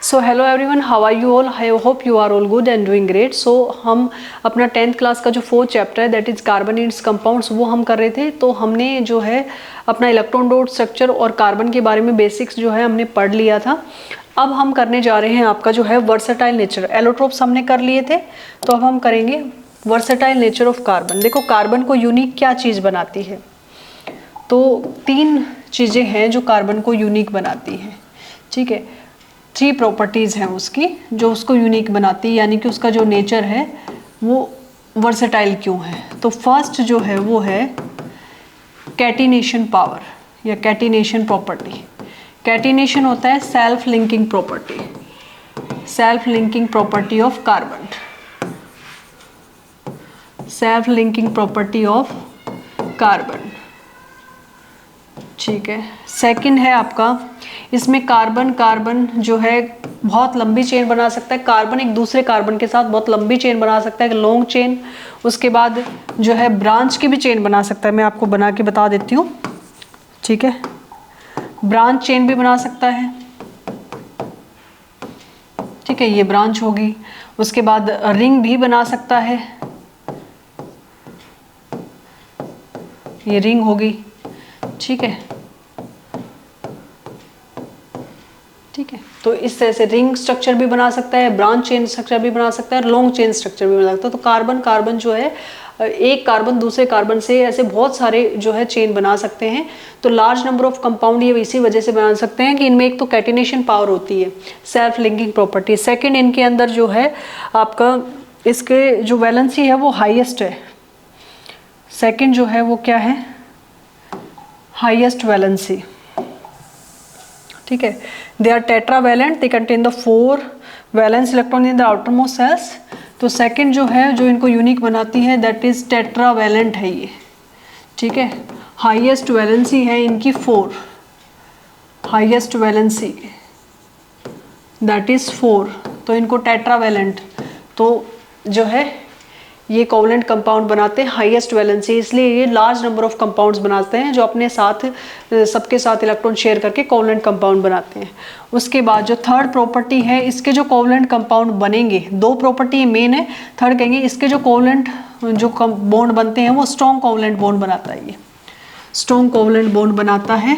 So hello everyone, how are you all? I hope you are all good and doing great. So हम अपना 10th class का जो 4th chapter है that is carbon and its compounds वो हम कर रहे थे। तो हमने जो है अपना इलेक्ट्रॉन डॉट स्ट्रक्चर और कार्बन के बारे में बेसिक्स जो है हमने पढ़ लिया था। अब हम करने जा रहे हैं आपका जो है वर्सेटाइल नेचर। एलोट्रोप्स हमने कर लिए थे, तो अब हम करेंगे वर्सेटाइल नेचर ऑफ कार्बन। देखो कार्बन को यूनिक क्या चीज़ बनाती है, तो 3 चीज़ें हैं जो कार्बन को यूनिक बनाती हैं। ठीक है, 3 प्रॉपर्टीज़ हैं उसकी जो उसको यूनिक बनाती है, यानी कि उसका जो नेचर है वो वर्सेटाइल क्यों है। तो फर्स्ट जो है वो है कैटिनेशन पावर या कैटिनेशन प्रॉपर्टी। कैटिनेशन होता है self linking property, self linking property of carbon, self linking property of carbon. ठीक है, सेकंड है आपका इसमें कार्बन कार्बन जो है बहुत लंबी चेन बना सकता है। कार्बन एक दूसरे कार्बन के साथ बहुत लंबी चेन बना सकता है, लॉन्ग चेन। उसके बाद जो है ब्रांच की भी चेन बना सकता है। मैं आपको बना के बता देती हूँ। ठीक है, ब्रांच चेन भी बना सकता है। ठीक है, ये ब्रांच होगी। उसके बाद रिंग भी बना सकता है, ये रिंग होगी। ठीक है, ठीक है, तो इस तरह से रिंग स्ट्रक्चर भी बना सकता है, ब्रांच चेन स्ट्रक्चर भी बना सकता है, लॉन्ग चेन स्ट्रक्चर भी बना सकता है। तो कार्बन कार्बन जो है एक कार्बन दूसरे कार्बन से ऐसे बहुत सारे जो है चेन बना सकते हैं। तो लार्ज नंबर ऑफ कंपाउंड ये इसी वजह से बना सकते हैं कि इनमें एक तो कैटिनेशन पावर होती है, सेल्फ लिंकिंग प्रॉपर्टी। सेकेंड, इनके अंदर जो है आपका इसके जो वैलेंसी है वो हाईएस्ट है। सेकेंड जो है वो क्या है, हाईएस्ट वैलेंसी। ठीक है, they are tetravalent, they contain the 4 valence electron in the outermost shells. तो सेकंड जो है जो इनको यूनिक बनाती है दैट इज टेट्रावैलेंट है ये। ठीक है, हाईएस्ट वैलेंसी है इनकी 4, हाईएस्ट वैलेंसी दैट इज 4। तो इनको टेट्रावैलेंट तो जो है ये कोवलेंट कंपाउंड बनाते हैं, हाईएस्ट वैलेंसी, इसलिए ये लार्ज नंबर ऑफ कंपाउंड्स बनाते हैं जो अपने साथ सबके साथ इलेक्ट्रॉन शेयर करके कोवलेंट कंपाउंड बनाते हैं। उसके बाद जो थर्ड प्रॉपर्टी है, इसके जो कोवलेंट कंपाउंड बनेंगे, 2 प्रॉपर्टी मेन है। थर्ड कहेंगे इसके जो कोवलेंट जो बॉन्ड बनते हैं वो स्ट्रॉन्ग कोवलेंट बॉन्ड बनाता है, ये स्ट्रॉन्ग कोवलेंट बॉन्ड बनाता है।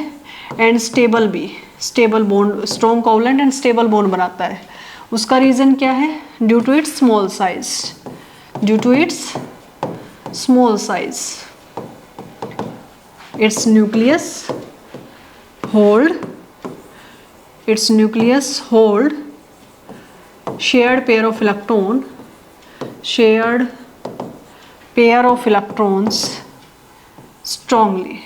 एंड स्टेबल भी, stable bond, strong covalent and stable bond बनाता है। उसका रीज़न क्या है, due to its small size, due to its small size, its nucleus hold shared pair of electrons strongly।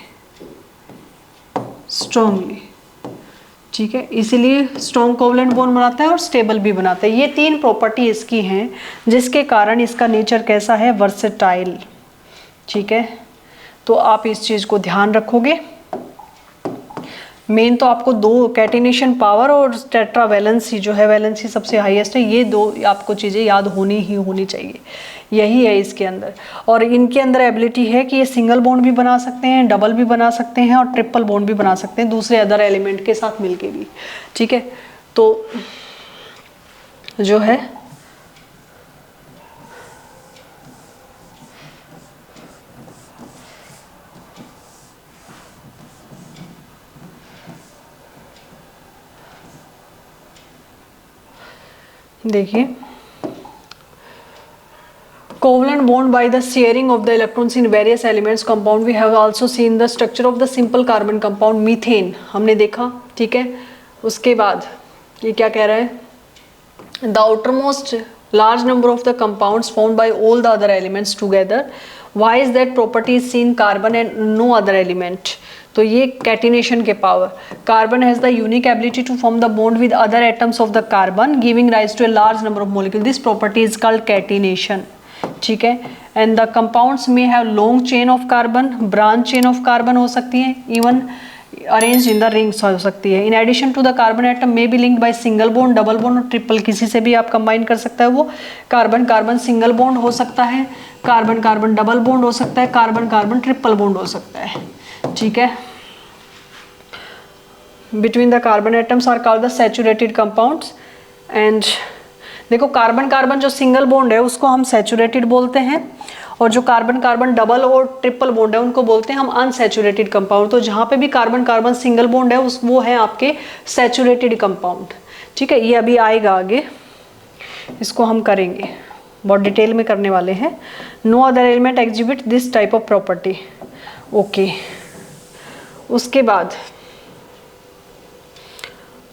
ठीक है, इसीलिए स्ट्रॉन्ग कोवलेंट बॉन्ड बनाता है और स्टेबल भी बनाता है। ये 3 प्रॉपर्टी इसकी हैं जिसके कारण इसका नेचर कैसा है, वर्सेटाइल। ठीक है, तो आप इस चीज़ को ध्यान रखोगे। मेन तो आपको 2 कैटिनेशन पावर और टेट्रावैलेंसी जो है, वैलेंसी सबसे हाईएस्ट है, ये 2 आपको चीज़ें याद होनी चाहिए। यही है इसके अंदर। और इनके अंदर एबिलिटी है कि ये सिंगल बॉन्ड भी बना सकते हैं, डबल भी बना सकते हैं और ट्रिपल बॉन्ड भी बना सकते हैं दूसरे अदर एलिमेंट के साथ मिलके भी। ठीक है, तो जो है देखिए, covalent bond by the sharing of the electrons in various elements compound. We have also seen the structure of the simple carbon compound methane, हमने देखा। ठीक है, उसके बाद ये क्या कह रहा है, the outermost large number of the compounds formed by all the other elements together. Why is that property is seen carbon and no other element? तो ये कैटिनेशन के power, carbon has the unique ability to form the bond with other atoms of the carbon giving rise to a large number of molecule. This property is called catenation. ठीक है, and the compounds में have long chain of carbon, branch chain of carbon हो सकती है, even arrange in the rings हो सकती है। In addition to the carbon atom may be linked by single bond, double bond और triple, किसी से भी आप कंबाइन कर सकता है। वो कार्बन कार्बन सिंगल बॉन्ड हो सकता है, कार्बन कार्बन डबल बॉन्ड हो सकता है, कार्बन कार्बन ट्रिपल बॉन्ड हो सकता है। ठीक है, between the carbon atoms are called the saturated compounds and देखो कार्बन कार्बन जो सिंगल बॉन्ड है उसको हम सैचुरेटेड बोलते हैं, और जो कार्बन कार्बन डबल और ट्रिपल बॉन्ड है उनको बोलते हैं हम अनसैचुरेटेड कंपाउंड। तो जहाँ पे भी कार्बन कार्बन सिंगल बॉन्ड है उस वो है आपके सैचुरेटेड कंपाउंड। ठीक है, ये अभी आएगा आगे, इसको हम करेंगे, बहुत डिटेल में करने वाले हैं। No other element exhibit this type of property. Okay, उसके बाद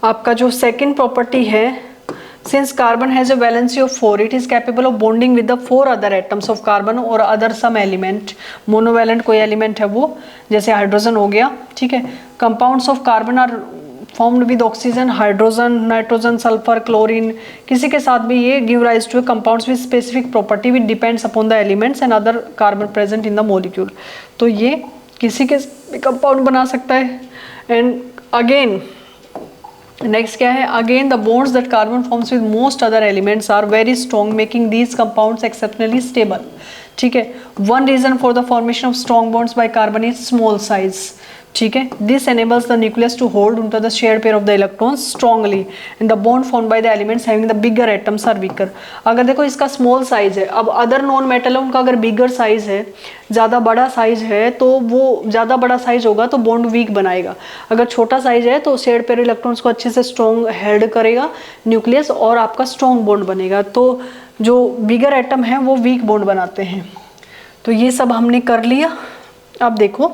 आपका जो सेकेंड प्रॉपर्टी है, since carbon has a valency of 4 it is capable of bonding with the 4 other atoms of carbon और अदर सम एलिमेंट। मोनोवैलेंट कोई element है वो, जैसे हाइड्रोजन हो गया। ठीक है, compounds of carbon are formed with oxygen, hydrogen, nitrogen, sulphur, chlorine, किसी के साथ भी ये give rise two compounds with specific property which depends upon the elements and other carbon present in the molecule. तो ये किसी के कंपाउंड बना सकता है। एंड अगेन नेक्स्ट क्या है, again the bonds that carbon forms with most other elements are very strong making these compounds exceptionally stable. ठीक है, one reason for the formation of strong bonds by carbon is small size. ठीक है, this enables the nucleus to hold onto the shared pair of the electrons strongly and the bond formed by the elements having the bigger atoms are weaker। अगर देखो इसका small size है, अब other non metal है उनका अगर bigger size है, ज़्यादा बड़ा साइज है, तो वो ज़्यादा बड़ा साइज होगा तो बॉन्ड वीक बनाएगा। अगर छोटा साइज है तो शेयर्ड पेयर इलेक्ट्रॉन्स को अच्छे से स्ट्रॉन्ग हेल्ड करेगा न्यूक्लियस और आपका स्ट्रॉन्ग बॉन्ड बनेगा। तो जो बिगर एटम है वो वीक बॉन्ड बनाते हैं। तो ये सब हमने कर लिया। अब देखो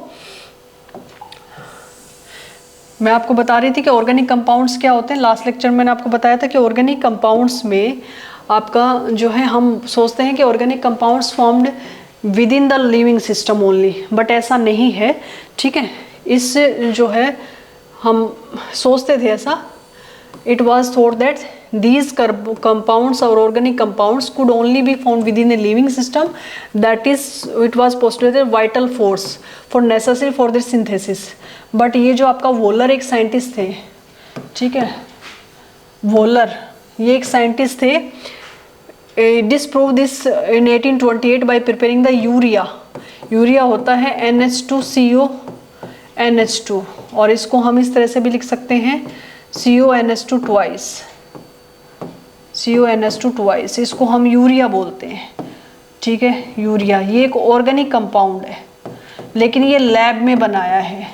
मैं आपको बता रही थी कि ऑर्गेनिक कंपाउंड्स क्या होते हैं। लास्ट लेक्चर में मैंने आपको बताया था कि ऑर्गेनिक कंपाउंड्स में आपका जो है हम सोचते हैं कि organic compounds formed with in the living system only, but ऐसा नहीं है। ठीक है, इससे जो है हम सोचते थे ऐसा, it was thought that these compounds or organic compounds could only be found within a living system, that is it was postulated vital force for necessary for their synthesis। But ये जो आपका वोलर एक scientist थे, ठीक है, volar ये एक scientist थे, disprove this in 1828 bye preparing the urea. Urea होता है NH2CO NH2, और इसको हम इस तरह से भी लिख सकते हैं CONH2 ट्वाइस, CONH2 ट्वाइस, इसको हम यूरिया बोलते हैं। ठीक है, यूरिया ये एक ऑर्गेनिक कंपाउंड है, लेकिन ये लैब में बनाया है।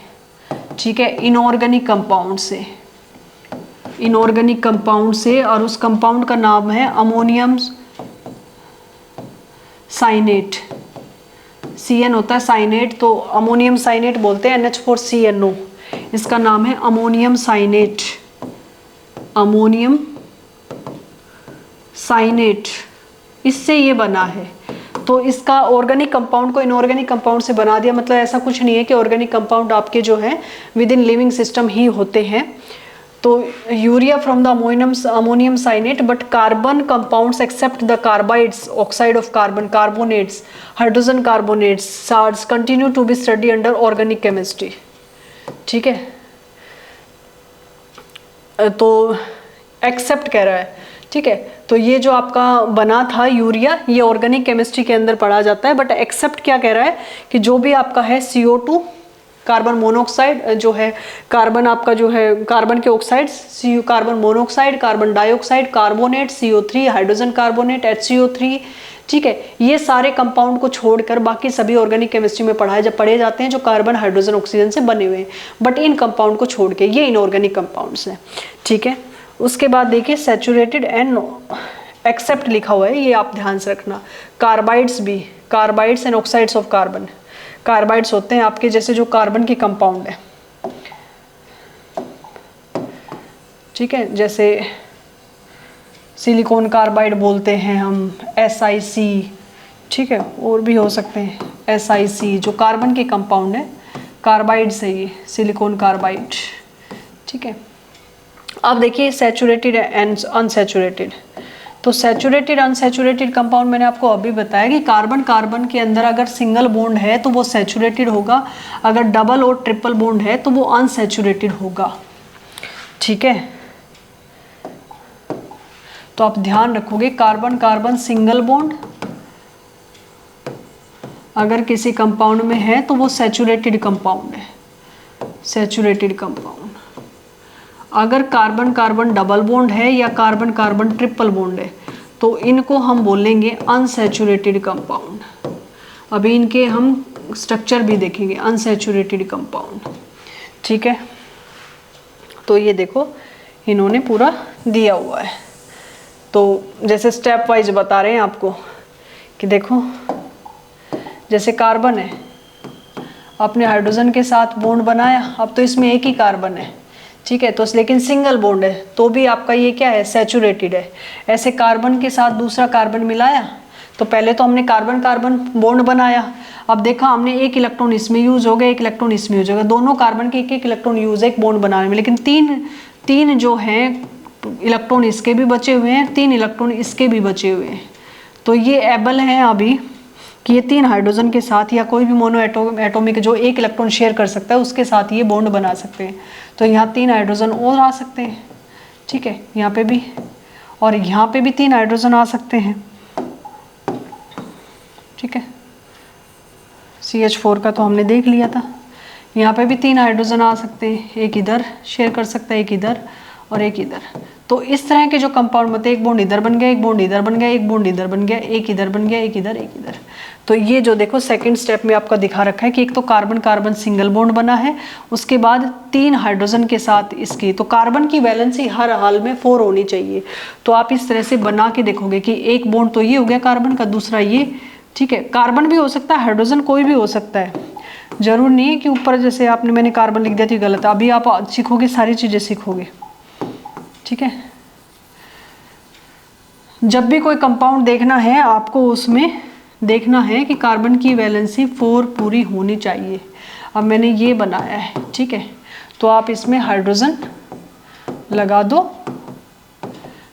ठीक है, इनऑर्गेनिक कंपाउंड से, इनऑर्गेनिक कंपाउंड से, और उस कंपाउंड का नाम है अमोनियम साइनेट। CN होता है साइनेट, तो अमोनियम साइनेट बोलते हैं, NH4CNO, इसका नाम है अमोनियम साइनेट। अमोनियम साइनेट, इससे ये बना है। तो इसका ऑर्गेनिक कंपाउंड को इनऑर्गेनिक कंपाउंड से बना दिया। मतलब ऐसा कुछ नहीं है कि ऑर्गेनिक कंपाउंड आपके जो है विद इन लिविंग सिस्टम ही होते हैं। तो urea from the ammonium cyanate, but carbon compounds except the carbides, oxide of carbon, carbonates, hydrogen carbonates, salts continue to be study under organic chemistry. ठीक है, तो एक्सेप्ट कह रहा है। ठीक है, तो ये जो आपका बना था यूरिया, ये ऑर्गेनिक केमिस्ट्री के अंदर पढ़ा जाता है, बट एक्सेप्ट क्या कह रहा है कि जो भी आपका है CO2 कार्बन मोनोऑक्साइड, जो है कार्बन आपका जो है कार्बन के oxides, carbon monoxide, carbon dioxide, carbonate, CO3, hydrogen carbonate, HCO3। ठीक है, ये सारे कंपाउंड को छोड़कर बाकी सभी ऑर्गेनिक केमिस्ट्री में पढ़े जाते हैं जो कार्बन, हाइड्रोजन, ऑक्सीजन से बने हुए हैं, बट इन कंपाउंड को छोड़ के ये इनऑर्गेनिक कंपाउंड्स हैं। ठीक है, उसके बाद देखिए सैचुरेटेड एंड एक्सेप्ट लिखा हुआ है, ये आप ध्यान से रखना। कार्बाइड्स भी, carbides and oxides of carbon, carbides होते हैं आपके जैसे जो कार्बन के कंपाउंड है। ठीक है, जैसे सिलिकॉन कार्बाइड बोलते हैं हम, SiC। ठीक है, और भी हो सकते हैं SiC, जो कार्बन के कंपाउंड है, कार्बाइड से ये सिलिकॉन कार्बाइड। ठीक है, अब देखिए सैचुरेटेड एंड अनसैचुरेटेड। तो सैचुरेटेड अनसैचुरेटेड कंपाउंड मैंने आपको अभी बताया कि कार्बन कार्बन के अंदर अगर सिंगल बॉन्ड है तो वो सैचुरेटेड होगा, अगर डबल और ट्रिपल बॉन्ड है तो वो अनसैचुरेटेड होगा। ठीक है, तो आप ध्यान रखोगे कार्बन कार्बन सिंगल बॉन्ड अगर किसी कंपाउंड में है तो वो सैचुरेटेड कंपाउंड है, सैचुरेटेड कंपाउंड। अगर कार्बन कार्बन डबल बॉन्ड है या कार्बन कार्बन ट्रिपल बॉन्ड है तो इनको हम बोलेंगे अनसैचुरेटेड कंपाउंड। अभी इनके हम स्ट्रक्चर भी देखेंगे, अनसैचुरेटेड कंपाउंड। ठीक है, तो ये देखो इन्होंने पूरा दिया हुआ है। तो जैसे स्टेप वाइज बता रहे हैं आपको कि देखो जैसे कार्बन है, अपने हाइड्रोजन के साथ बॉन्ड बनाया, अब तो इसमें एक ही कार्बन है, ठीक है, तो लेकिन सिंगल बॉन्ड है तो भी आपका ये क्या है, सैचुरेटेड है। ऐसे कार्बन के साथ दूसरा कार्बन मिलाया तो पहले तो हमने कार्बन कार्बन बॉन्ड बनाया, अब देखा हमने एक इलेक्ट्रॉन इसमें यूज हो गया, एक इलेक्ट्रॉन इसमें यूज हो गया, दोनों कार्बन के एक एक इलेक्ट्रॉन यूज है एक बॉन्ड बनाने में, लेकिन तीन जो हैं इलेक्ट्रॉन इसके भी बचे हुए हैं, 3 इलेक्ट्रॉन इसके भी बचे हुए हैं। तो ये एबल हैं अभी कि ये 3 हाइड्रोजन के साथ या कोई भी मोनो एटॉमिक जो एक इलेक्ट्रॉन शेयर कर सकता है उसके साथ ये बॉन्ड बना सकते हैं। तो यहाँ 3 हाइड्रोजन और आ सकते हैं, ठीक है, यहाँ पे भी, और यहाँ पे भी 3 हाइड्रोजन आ सकते हैं, ठीक है। CH4 का तो हमने देख लिया था। यहाँ पे भी 3 हाइड्रोजन आ सकते हैं, एक इधर शेयर कर सकता है, एक इधर और एक इधर। तो इस तरह के जो कंपाउंड बनते हैं, एक बॉन्ड इधर बन गया, एक बॉन्ड इधर बन गया, एक बॉन्ड इधर बन गया, एक इधर बन गया, एक इधर, एक इधर। तो ये जो देखो सेकंड स्टेप में आपका दिखा रखा है कि एक तो कार्बन कार्बन सिंगल बॉन्ड बना है, उसके बाद 3 हाइड्रोजन के साथ इसकी, तो कार्बन की वैलेंसी हर हाल में 4 होनी चाहिए। तो आप इस तरह से बना के देखोगे कि एक बॉन्ड तो ये हो गया कार्बन का, दूसरा ये, ठीक है। कार्बन भी हो सकता है, हाइड्रोजन कोई भी हो सकता है, जरूर नहीं है कि ऊपर जैसे आपने मैंने कार्बन लिख दिया थी गलत। अभी आप सीखोगे, सारी चीज़ें सीखोगे, ठीक है। जब भी कोई कंपाउंड देखना है आपको उसमें देखना है कि कार्बन की वैलेंसी 4 पूरी होनी चाहिए। अब मैंने ये बनाया है, ठीक है, तो आप इसमें हाइड्रोजन लगा दो।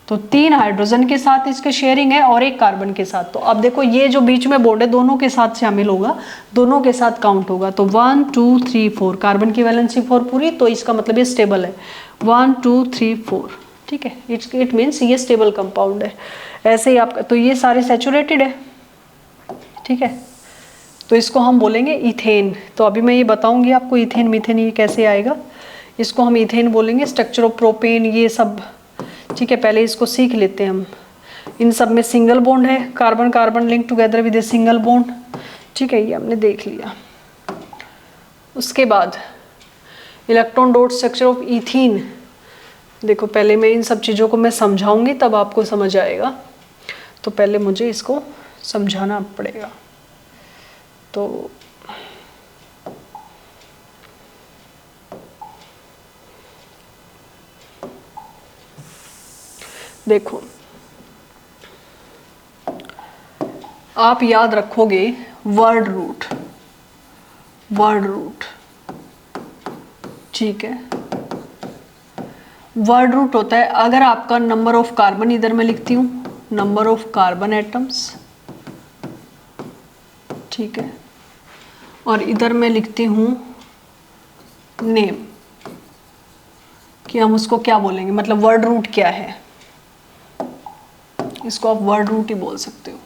तो 3 हाइड्रोजन के साथ इसके शेयरिंग है और एक कार्बन के साथ। तो अब देखो ये जो बीच में बॉन्ड है दोनों के साथ शामिल होगा, दोनों के साथ काउंट होगा। तो 1 2 3 4 कार्बन की वैलेंसी 4 पूरी, तो इसका मतलब ये स्टेबल है। 1 2 3 4, ठीक है, इट मीन्स ये स्टेबल कंपाउंड है। ऐसे ही आपका, तो ये सारे सैचुरेटेड है, ठीक है। तो इसको हम बोलेंगे इथेन। तो अभी मैं ये बताऊंगी आपको इथेन मीथेन ये कैसे आएगा। इसको हम इथेन बोलेंगे। स्ट्रक्चर ऑफ प्रोपेन ये सब, ठीक है, पहले इसको सीख लेते हैं हम। इन सब में सिंगल बॉन्ड है, carbon carbon link together with a single bond, ठीक है, ये हमने देख लिया। उसके बाद electron dot structure of ethene. देखो पहले मैं इन सब चीज़ों को मैं समझाऊंगी तब आपको समझ आएगा, तो पहले मुझे इसको समझाना पड़ेगा। तो देखो आप याद रखोगे वर्ड रूट, वर्ड रूट, ठीक है। वर्ड रूट होता है अगर आपका नंबर ऑफ कार्बन, इधर मैं लिखती हूँ नंबर ऑफ कार्बन एटम्स, ठीक है, और इधर मैं लिखती हूँ नेम, कि हम उसको क्या बोलेंगे, मतलब वर्ड रूट क्या है। इसको आप वर्ड रूट ही बोल सकते हो,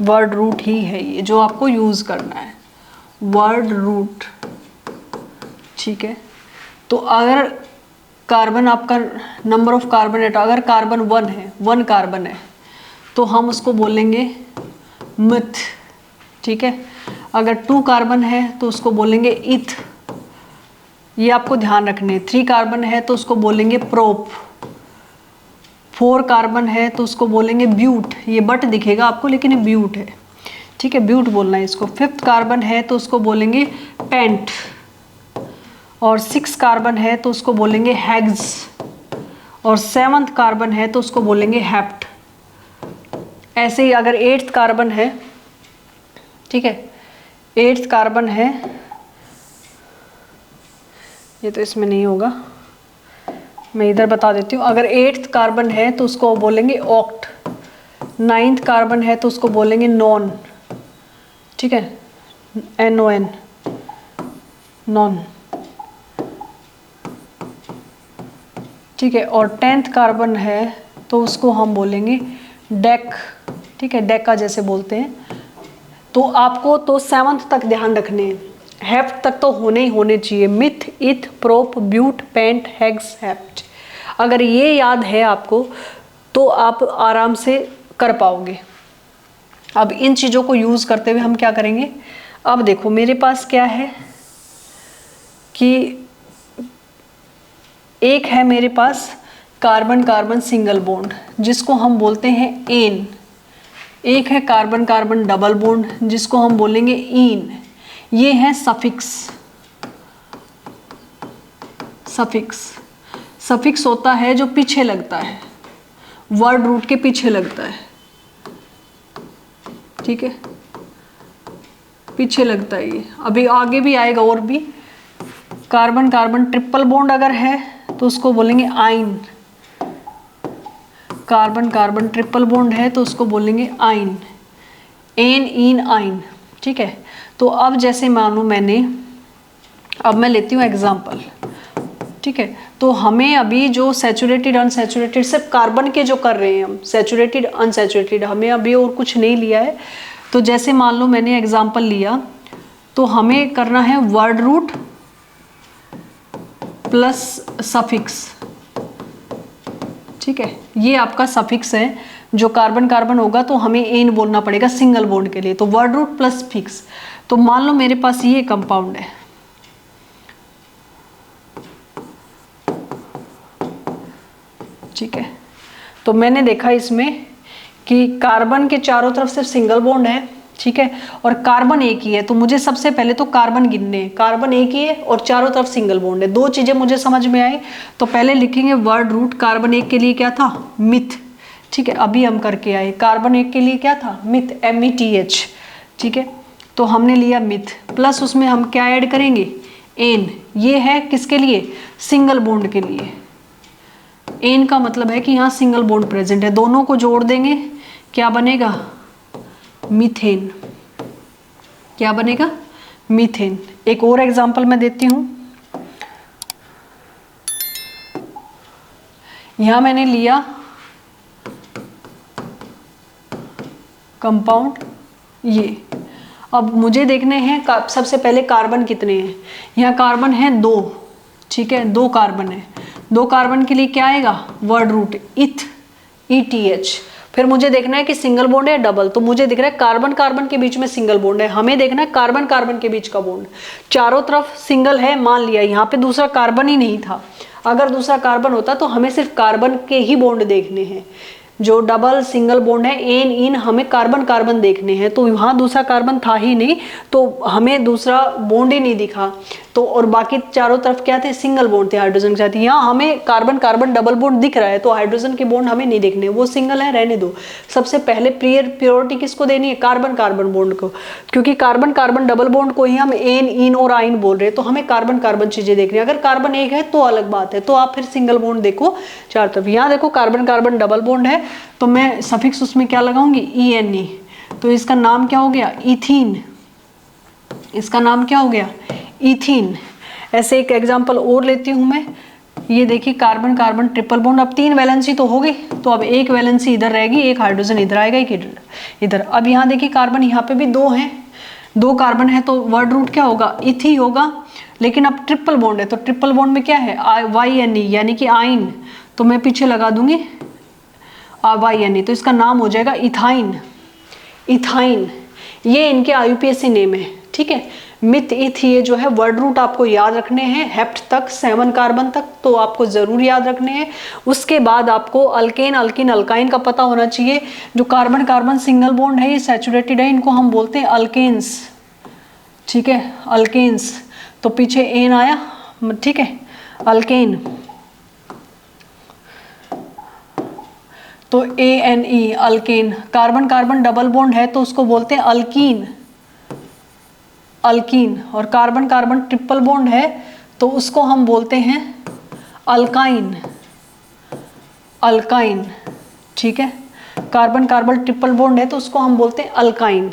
वर्ड रूट ही है ये जो आपको यूज करना है, वर्ड रूट, ठीक है। तो अगर कार्बन आपका नंबर ऑफ कार्बन एटम, अगर कार्बन 1 है, 1 कार्बन है, तो हम उसको बोलेंगे मिथ, ठीक है। अगर 2 कार्बन है तो उसको बोलेंगे इथ, ये आपको ध्यान रखने। 3 कार्बन है तो उसको बोलेंगे प्रोप, 4 कार्बन है तो उसको बोलेंगे ब्यूट, ये बट दिखेगा आपको लेकिन ये ब्यूट है, ठीक है, ब्यूट बोलना है इसको। 5th कार्बन है तो उसको बोलेंगे पेंट, और 6 कार्बन है तो उसको बोलेंगे हेक्स, और 7th कार्बन है तो उसको बोलेंगे हेप्ट। ऐसे ही अगर 8th कार्बन है, ठीक है, 8th कार्बन है, ये तो इसमें नहीं होगा, मैं इधर बता देती हूँ। अगर 8th कार्बन है तो उसको बोलेंगे ऑक्ट, 9th कार्बन है तो उसको बोलेंगे नॉन, ठीक है, NON, नॉन, ठीक है। और 10th कार्बन है तो उसको हम बोलेंगे डेक, ठीक है, डेका जैसे बोलते हैं। तो आपको तो 7th तक ध्यान रखने हैं, हेप्ट तक तो होने ही होने चाहिए, meth, eth, prop, but, pent, hex, hept. अगर ये याद है आपको तो आप आराम से कर पाओगे। अब इन चीज़ों को यूज़ करते हुए हम क्या करेंगे, अब देखो मेरे पास क्या है कि एक है मेरे पास कार्बन कार्बन सिंगल बॉन्ड जिसको हम बोलते हैं एन, एक है कार्बन कार्बन डबल बॉन्ड जिसको हम बोलेंगे ईन। ये है सफिक्स। सफिक्स, सफिक्स होता है जो पीछे लगता है, वर्ड रूट के पीछे लगता है, ठीक है, पीछे लगता है ये। अभी आगे भी आएगा और भी। कार्बन कार्बन ट्रिपल बॉन्ड अगर है तो उसको बोलेंगे आइन, कार्बन कार्बन ट्रिपल बॉन्ड है तो उसको बोलेंगे आइन, एन ईन आइन, ठीक है। तो अब जैसे मानो मैंने, अब मैं लेती हूँ एग्जाम्पल, ठीक है। तो हमें अभी जो सैचुरेटेड अनसैचुरेटेड सिर्फ कार्बन के जो कर रहे हैं हम, सैचुरेटेड अनसैचुरेटेड, हमें अभी और कुछ नहीं लिया है। तो जैसे मान लो मैंने एग्जाम्पल लिया तो हमें करना है वर्ड रूट प्लस सफिक्स, ठीक है। ये आपका सफिक्स है, जो कार्बन कार्बन होगा तो हमें एन बोलना पड़ेगा सिंगल बॉन्ड के लिए, तो वर्ड रूट प्लस फिक्स। तो मान लो मेरे पास ये कंपाउंड है, ठीक है। तो मैंने देखा इसमें कि कार्बन के चारों तरफ सिर्फ सिंगल बॉन्ड है, ठीक है, और कार्बन एक ही है। तो मुझे सबसे पहले तो कार्बन गिनने हैं, कार्बन एक ही है और चारों तरफ सिंगल बॉन्ड है। दो चीजें मुझे समझ में आई। तो पहले लिखेंगे वर्ड रूट, कार्बन एक के लिए क्या था, मिथ, ठीक है। अभी हम करके आए, कार्बन एक के लिए क्या था, मिथ, METH, ठीक है। तो हमने लिया मिथ, प्लस उसमें हम क्या ऐड करेंगे, एन। ये है किसके लिए, सिंगल बॉन्ड के लिए। एन का मतलब है कि यहाँ सिंगल बॉन्ड प्रेजेंट है, दोनों को जोड़ देंगे, क्या बनेगा, मीथेन। क्या बनेगा, मीथेन। एक और एग्जांपल मैं देती हूं, यहां मैंने लिया कंपाउंड ये। अब मुझे देखने हैं सबसे पहले कार्बन कितने हैं, यहाँ कार्बन है 2, ठीक है, 2 कार्बन है। 2 कार्बन के लिए क्या आएगा, वर्ड रूट इथ, ETH। फिर मुझे देखना है कि सिंगल बॉन्ड है डबल, तो मुझे दिख रहा है कार्बन कार्बन के बीच में सिंगल बॉन्ड है, हमें देखना है कार्बन कार्बन के बीच का बॉन्ड। चारों तरफ सिंगल है, मान लिया यहाँ पे दूसरा कार्बन ही नहीं था। अगर दूसरा कार्बन होता तो हमें सिर्फ कार्बन के ही बॉन्ड देखने हैं, जो डबल सिंगल बॉन्ड है एन इन, हमें कार्बन कार्बन देखने हैं। तो वहाँ दूसरा कार्बन था ही नहीं, तो हमें दूसरा बॉन्ड ही नहीं दिखा। तो और बाकी चारों तरफ क्या थे, सिंगल बॉन्ड थे हाइड्रोजन के साथ। यहाँ हमें कार्बन कार्बन डबल बॉन्ड दिख रहा है, तो हाइड्रोजन के बॉन्ड हमें नहीं देखने, वो सिंगल है, रहने दो। सबसे पहले प्रियोरिटी किसको देनी है, कार्बन कार्बन बॉन्ड को, क्योंकि कार्बन कार्बन डबल बॉन्ड को ही हम एन इन और आइन बोल रहे हैं, तो हमें कार्बन कार्बन चीजें देखनी है। अगर कार्बन एक है तो अलग बात है, तो आप फिर सिंगल बॉन्ड देखो चार तरफ। यहाँ देखो कार्बन कार्बन डबल बॉन्ड है, तो मैं सफिक्स उसमें क्या लगाऊंगी, ENE। तो इसका नाम क्या हो गया, इथीन। इसका नाम क्या हो गया, इथीन। ऐसे एक एग्जांपल और लेती हूं मैं, ये देखिए कार्बन कार्बन ट्रिपल बॉन्ड। अब 3 वैलेंसी तो हो गई, तो अब एक वैलेंसी इधर रहेगी, एक हाइड्रोजन इधर आएगा, एक इधर। अब यहाँ देखिए कार्बन यहाँ पे भी 2 हैं, 2 कार्बन है, तो वर्ड रूट क्या होगा, इथी होगा। लेकिन अब ट्रिपल बॉन्ड है, तो ट्रिपल बॉन्ड में क्या है, YNE, यानी कि आइन। तो मैं पीछे लगा दूंगी YNE, तो इसका नाम हो जाएगा इथाइन। इथाइन, ये इनके IUPAC नेम है, ठीक है। मिथ, इथ, ये जो है वर्ड रूट आपको याद रखने हैं, हेप्ट तक 7 कार्बन तक तो आपको जरूर याद रखने हैं। उसके बाद आपको अल्केन, अल्किन, अल्काइन का पता होना चाहिए। जो कार्बन कार्बन सिंगल बॉन्ड है, ये सैचुरेटेड है, इनको हम बोलते हैं अल्केन्स, ठीक है, अल्केन्स। तो पीछे एन आया, ठीक है, अल्केन। तो ANE, alkane. Carbon carbon double bond है तो उसको बोलते हैं अल्कीन, अल्कीन। और कार्बन कार्बन ट्रिपल बॉन्ड है तो उसको हम बोलते हैं अल्काइन, अल्काइन, ठीक है। कार्बन कार्बन ट्रिपल बॉन्ड है तो उसको हम बोलते हैं अल्काइन।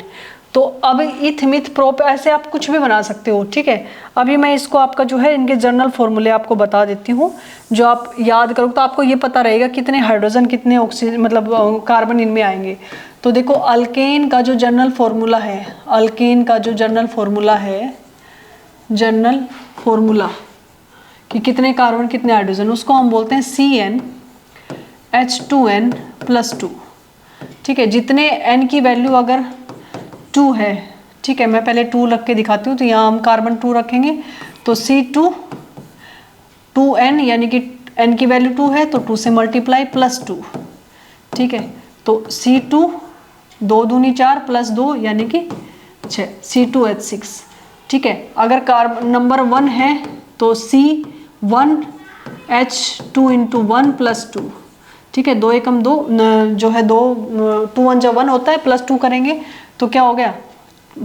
तो अब इथ, मिथ, प्रोप, ऐसे आप कुछ भी बना सकते हो, ठीक है। अभी मैं इसको आपका जो है इनके जनरल फॉर्मूले आपको बता देती हूँ, जो आप याद करोगे तो आपको ये पता रहेगा कितने हाइड्रोजन कितने ऑक्सीजन मतलब कार्बन इनमें आएंगे। तो देखो अल्केन का जो जनरल फॉर्मूला है, अल्केन का जो जनरल फॉर्मूला है जनरल फॉर्मूला कि कितने कार्बन कितने हाइड्रोजन, उसको हम बोलते हैं CnH2n+2। ठीक है, जितने n की वैल्यू अगर 2 है, ठीक है, मैं पहले 2 रख के दिखाती हूँ, तो यहाँ हम कार्बन 2 रखेंगे, तो C2n यानी कि n की वैल्यू 2 है तो 2 से मल्टीप्लाई +2। ठीक है, तो C2 2 दूनी 4 +2 यानी कि 6, C2H6। ठीक है, अगर कार्बन नंबर 1 है तो C1H2 × 1 + 2। ठीक है, 2 एकम 2 जो है 2 2 1 1 होता है, +2 करेंगे तो क्या हो गया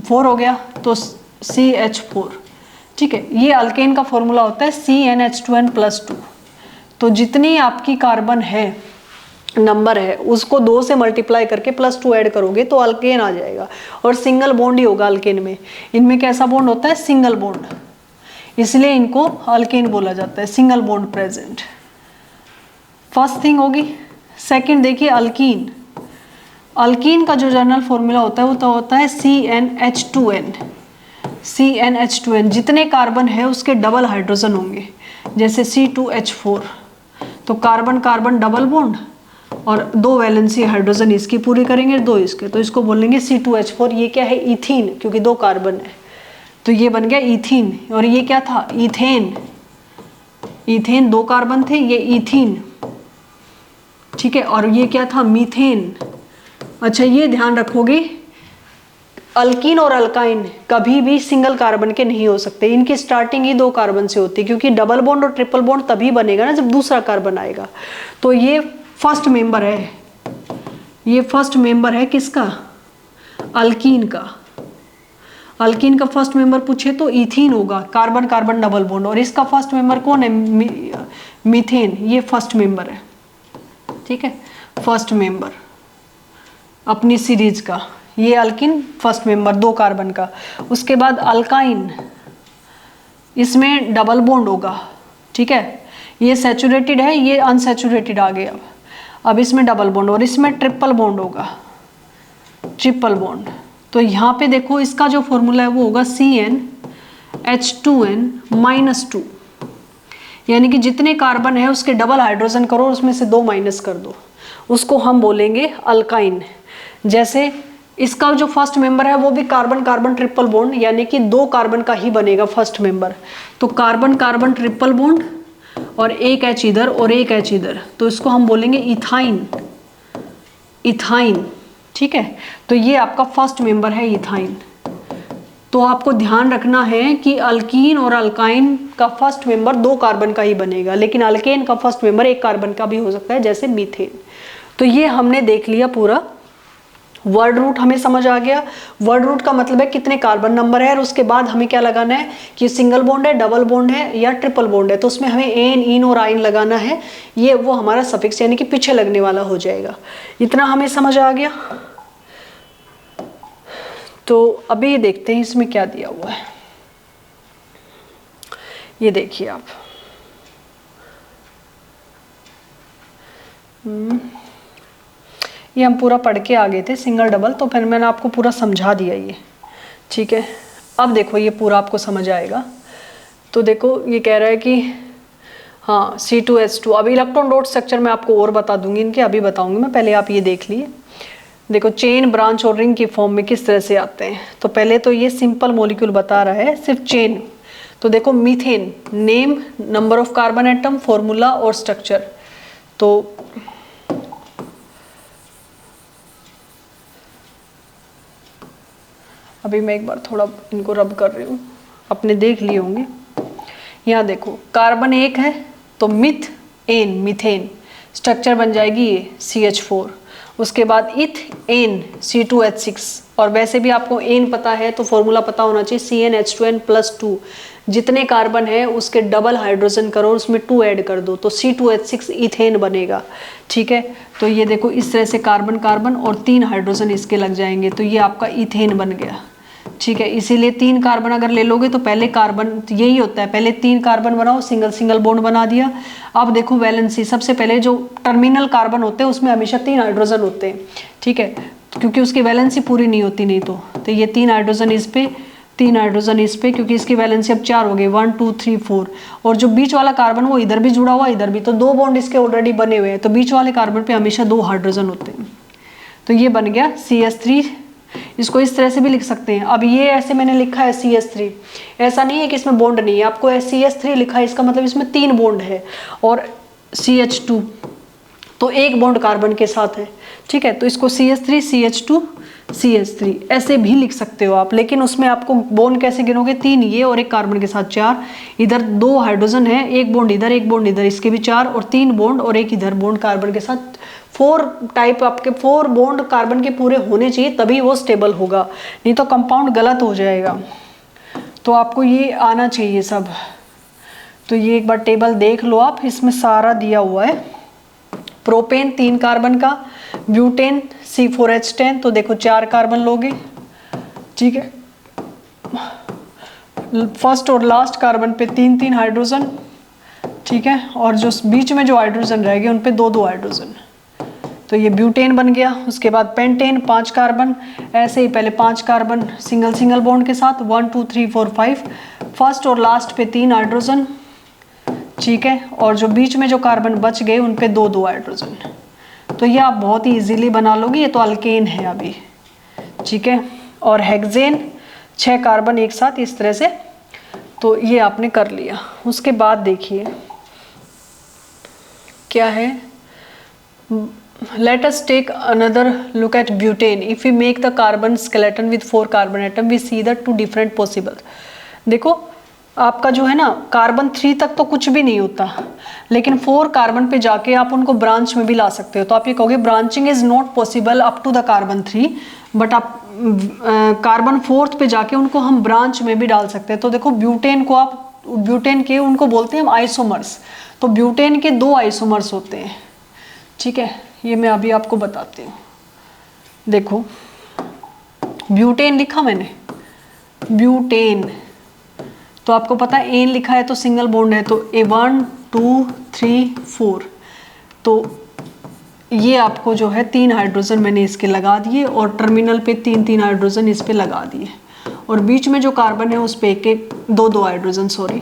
4 हो गया, तो CH4। ठीक है, ये अल्केन का फॉर्मूला होता है CnH2n+2। तो जितनी आपकी कार्बन है नंबर है उसको 2 से मल्टीप्लाई करके +2 ऐड करोगे तो अल्केन आ जाएगा, और सिंगल बॉन्ड ही होगा अल्केन में। इनमें कैसा बॉन्ड होता है, सिंगल बॉन्ड, इसलिए इनको अल्केन बोला जाता है, single bond present. First thing होगी। सेकंड देखिए अल्कीन। अल्कीन का जो जनरल फॉर्मूला होता है वो तो होता है CnH2n। CnH2n जितने कार्बन है उसके डबल हाइड्रोजन होंगे, जैसे C2H4, तो कार्बन कार्बन डबल बॉन्ड और 2 वैलेंसी हाइड्रोजन इसकी पूरी करेंगे, 2 इसके, तो इसको बोलेंगे C2H4। ये क्या है, इथीन, क्योंकि 2 कार्बन है तो ये बन गया इथीन। और ये क्या था, इथेन। इथेन 2 कार्बन थे, ये इथीन। ठीक है, और ये क्या था, मीथेन। अच्छा, ये ध्यान रखोगे अल्कीन और अल्काइन कभी भी सिंगल कार्बन के नहीं हो सकते, इनकी स्टार्टिंग ही 2 कार्बन से होती है, क्योंकि डबल बॉन्ड और ट्रिपल बॉन्ड तभी बनेगा ना जब दूसरा कार्बन आएगा। तो ये फर्स्ट मेंबर है, ये फर्स्ट मेंबर है किसका, अल्कीन का। अल्कीन का फर्स्ट मेंबर पूछे तो इथीन होगा, कार्बन कार्बन डबल बॉन्ड, और इसका फर्स्ट मेंबर कौन है, मीथेन, ये फर्स्ट मेंबर है। ठीक है, फर्स्ट मेंबर अपनी सीरीज का, ये अल्किन फर्स्ट मेंबर 2 कार्बन का। उसके बाद अल्काइन, इसमें डबल बॉन्ड होगा। ठीक है, ये सैचुरेटेड है, ये अनसैचुरेटेड आ गया। अब इसमें डबल बॉन्ड, और इसमें ट्रिपल बॉन्ड होगा, ट्रिपल बॉन्ड। तो यहाँ पे देखो इसका जो फॉर्मूला है वो होगा CnH2n-2, यानी कि जितने कार्बन है उसके डबल हाइड्रोजन करो, उसमें से 2 माइनस कर दो, उसको हम बोलेंगे अल्काइन। जैसे इसका जो फर्स्ट मेंबर है वो भी कार्बन कार्बन ट्रिपल बॉन्ड, यानी कि 2 कार्बन का ही बनेगा फर्स्ट मेंबर, तो कार्बन कार्बन ट्रिपल बॉन्ड और 1 H इधर और 1 H इधर, तो इसको हम बोलेंगे इथाइन। इथाइन, ठीक है, तो ये आपका फर्स्ट मेंबर है इथाइन। तो आपको ध्यान रखना है कि अल्कीन और अल्काइन का फर्स्ट मेंबर 2 कार्बन का ही बनेगा, लेकिन अल्केन का फर्स्ट मेंबर 1 कार्बन का भी हो सकता है, जैसे मीथेन। तो ये हमने देख लिया पूरा। वर्ड रूट हमें समझ आ गया। वर्ड रूट का मतलब है कितने कार्बन नंबर है, और उसके बाद हमें क्या लगाना है कि सिंगल बॉन्ड है, डबल बॉन्ड है या ट्रिपल बॉन्ड है, तो उसमें हमें एन, इन और आइन लगाना है। ये वो हमारा सफिक्स यानी कि पीछे लगने वाला हो जाएगा। इतना हमें समझ आ गया। तो अभी ये देखते हैं इसमें क्या दिया हुआ है। ये देखिए आप, ये हम पूरा पढ़ के आ गए थे सिंगल डबल, तो फिर मैंने आपको पूरा समझा दिया ये, ठीक है। अब देखो ये पूरा आपको समझ आएगा। तो देखो ये कह रहा है कि हाँ C2H2, अभी इलेक्ट्रॉन डॉट स्ट्रक्चर मैं आपको और बता दूंगी इनके, अभी बताऊंगी मैं, पहले आप ये देख लिए। देखो चेन, ब्रांच और रिंग की फॉर्म में किस तरह से आते हैं। तो पहले तो ये सिंपल मॉलिक्यूल बता रहा है, सिर्फ चेन। तो देखो methane, name, number of carbon atom, formula और स्ट्रक्चर। तो अभी मैं एक बार थोड़ा इनको रब कर रही हूँ, आपने देख लिए होंगे। यहाँ देखो कार्बन 1 है तो मिथ एन, मीथेन, स्ट्रक्चर बन जाएगी ये CH4। उसके बाद इथ एन, C2H6, और वैसे भी आपको एन पता है तो फॉर्मूला पता होना चाहिए CnH2n+2। जितने कार्बन है उसके डबल हाइड्रोजन करो, उसमें 2 ऐड कर दो तो C2H6 इथेन बनेगा, ठीक है। तो ये देखो इस तरह से कार्बन कार्बन और 3 हाइड्रोजन इसके लग जाएंगे, तो ये आपका इथेन बन गया, ठीक है। इसीलिए 3 कार्बन अगर ले लोगे तो पहले कार्बन, यही होता है, पहले 3 कार्बन बनाओ, सिंगल सिंगल बॉन्ड बना दिया। अब देखो वैलेंसी, सबसे पहले जो टर्मिनल कार्बन होते हैं उसमें हमेशा 3 हाइड्रोजन होते हैं, ठीक है, क्योंकि उसकी वैलेंसी पूरी नहीं होती नहीं तो ये 3 हाइड्रोजन इस पे 3 हाइड्रोजन इस पे, क्योंकि इसकी वैलेंसी अब 4 हो गई, 1 2 3 4, और जो बीच वाला कार्बन वो इधर भी जुड़ा हुआ इधर भी, तो 2 बॉन्ड इसके ऑलरेडी बने हुए हैं, तो बीच वाले कार्बन पे हमेशा 2 हाइड्रोजन होते हैं। तो ये बन गया CH3। इसको इस तरह से भी लिख सकते हैं। अब ये ऐसे मैंने लिखा है CH3, ऐसा नहीं है कि इसमें बॉन्ड नहीं है, आपको CH3 लिखा है, इसका मतलब इसमें 3 बॉन्ड है, और CH2 तो 1 बॉन्ड कार्बन के साथ है, ठीक है। तो इसको CH3 CH2 CH3 ऐसे भी लिख सकते हो आप, लेकिन उसमें आपको बॉन्ड कैसे गिनोगे, 3 ये और 1 कार्बन के साथ 4, इधर 2 हाइड्रोजन है, 1 बॉन्ड इधर 1 बॉन्ड इधर, इसके भी 4, और 3 बॉन्ड और 1 इधर बॉन्ड कार्बन के साथ, 4 टाइप आपके 4 बॉन्ड कार्बन के पूरे होने चाहिए, तभी वो स्टेबल होगा, नहीं तो कंपाउंड गलत हो जाएगा। तो आपको ये आना चाहिए सब। तो ये एक बार टेबल देख लो आप, इसमें सारा दिया हुआ है। प्रोपेन 3 कार्बन का, ब्यूटेन C4H10, तो देखो 4 कार्बन लोगे, ठीक है। फर्स्ट और लास्ट कार्बन पे 3 हाइड्रोजन, ठीक है, और जो बीच में जो हाइड्रोजन रह गए उन पे 2 हाइड्रोजन, तो ये ब्यूटेन बन गया। उसके बाद पेंटेन 5 कार्बन, ऐसे ही पहले 5 कार्बन सिंगल बॉन्ड के साथ 1 2 3 4 5, फर्स्ट और लास्ट पे 3 हाइड्रोजन, ठीक है, और जो बीच में जो कार्बन बच गए उन पे 2 हाइड्रोजन। तो ये आप बहुत ही इजीली बना लोगे, ये तो अल्केन है अभी, ठीक है। और हेक्सेन 6 कार्बन एक साथ इस तरह से, तो ये आपने कर लिया। उसके बाद देखिए क्या है, let us take another look at butane. If we make the carbon skeleton with 4 carbon atom, we see the 2 different possible. देखो आपका जो है ना कार्बन 3 तक तो कुछ भी नहीं होता, लेकिन 4 कार्बन पे जाके आप उनको ब्रांच में भी ला सकते हो। तो आप ये कहोगे branching is not possible up to the carbon 3, but आप कार्बन 4th पे जाके उनको हम ब्रांच में भी डाल सकते हैं। तो देखो ब्यूटेन को आप, ब्यूटेन के उनको बोलते हैं हम आइसोमर्स, तो ब्यूटेन के 2 आइसोमर्स होते हैं, ठीक है। ये मैं अभी आपको बताती हूँ। देखो ब्यूटेन लिखा मैंने, ब्यूटेन, तो आपको पता है एन लिखा है तो सिंगल बॉन्ड है, तो A1 2 3 4, तो ये आपको जो है 3 हाइड्रोजन मैंने इसके लगा दिए, और टर्मिनल पे 3 हाइड्रोजन इस पे लगा दिए, और बीच में जो कार्बन है उस पे 2 हाइड्रोजन, सॉरी,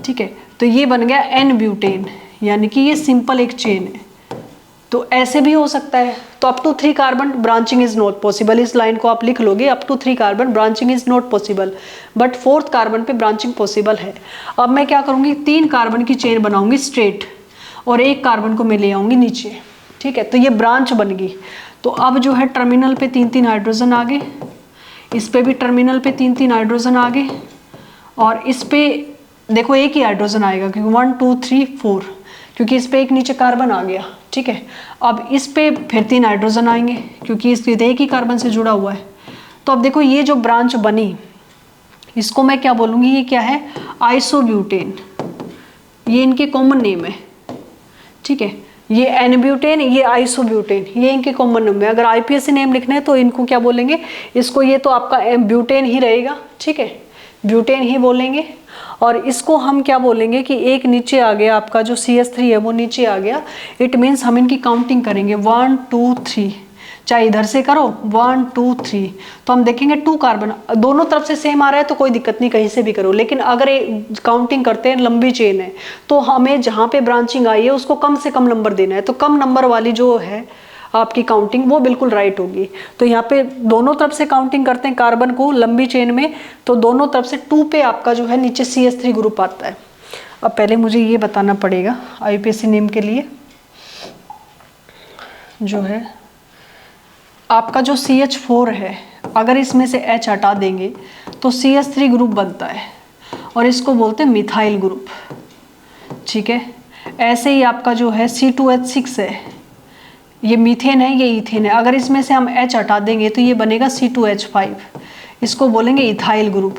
ठीक है। तो ये बन गया N ब्यूटेन, यानी कि ये सिंपल एक चेन है। तो ऐसे भी हो सकता है। तो up to 3 carbon branching is not possible, इस लाइन को आप लिख लोगे, up to 3 carbon branching is not possible, but 4th carbon पे ब्रांचिंग पॉसिबल है। अब मैं क्या करूँगी, 3 कार्बन की चेन बनाऊंगी स्ट्रेट, और 1 कार्बन को मैं ले आऊँगी नीचे, ठीक है। तो ये ब्रांच बन गई। तो अब जो है टर्मिनल पे 3 हाइड्रोजन आ गए, इस पे भी टर्मिनल पे 3 हाइड्रोजन आ गए, और इस पे देखो 1 ही हाइड्रोजन आएगा, क्योंकि 1 2 3 4, क्योंकि इस पे एक नीचे कार्बन आ गया, ठीक है। अब इस पे फिर 3 हाइड्रोजन आएंगे, क्योंकि इस एक ही कार्बन से जुड़ा हुआ है। तो अब देखो ये जो ब्रांच बनी, इसको मैं क्या बोलूँगी, ये क्या है, आइसोब्यूटेन, ये इनके कॉमन नेम है, ठीक है। ये एन ब्यूटेन, ये आइसोब्यूटेन, ये इनके कॉमन नेम है। अगर IPSC नेम लिखना है तो इनको क्या बोलेंगे, इसको ये तो आपका ब्यूटेन ही रहेगा, ठीक है, ब्यूटेन ही बोलेंगे। और इसको हम क्या बोलेंगे कि एक नीचे आ गया आपका जो CH3 है वो नीचे आ गया, इट मीन्स हम इनकी काउंटिंग करेंगे 1 2 3, चाहे इधर से करो 1 2 3, तो हम देखेंगे 2 कार्बन दोनों तरफ से सेम आ रहा है तो कोई दिक्कत नहीं, कहीं से भी करो। लेकिन अगर काउंटिंग करते हैं, लंबी चेन है, तो हमें जहाँ पे ब्रांचिंग आई है उसको कम से कम नंबर देना है, तो कम नंबर वाली जो है आपकी काउंटिंग वो बिल्कुल राइट होगी। तो यहाँ पे दोनों तरफ से काउंटिंग करते हैं कार्बन को लंबी चेन में, तो दोनों तरफ से 2 पे आपका जो है नीचे CH3 ग्रुप आता है। अब पहले मुझे ये बताना पड़ेगा IPSC नेम के लिए, जो है आपका जो CH4 है, अगर इसमें से H हटा देंगे तो CH3 ग्रुप बनता है, और इसको बोलते हैं मिथाइल ग्रुप, ठीक है। ऐसे ही आपका जो है C2H6 है, ये मीथेन है, ये इथेन है, अगर इसमें से हम H हटा देंगे तो ये बनेगा C2H5, इसको बोलेंगे इथाइल ग्रुप।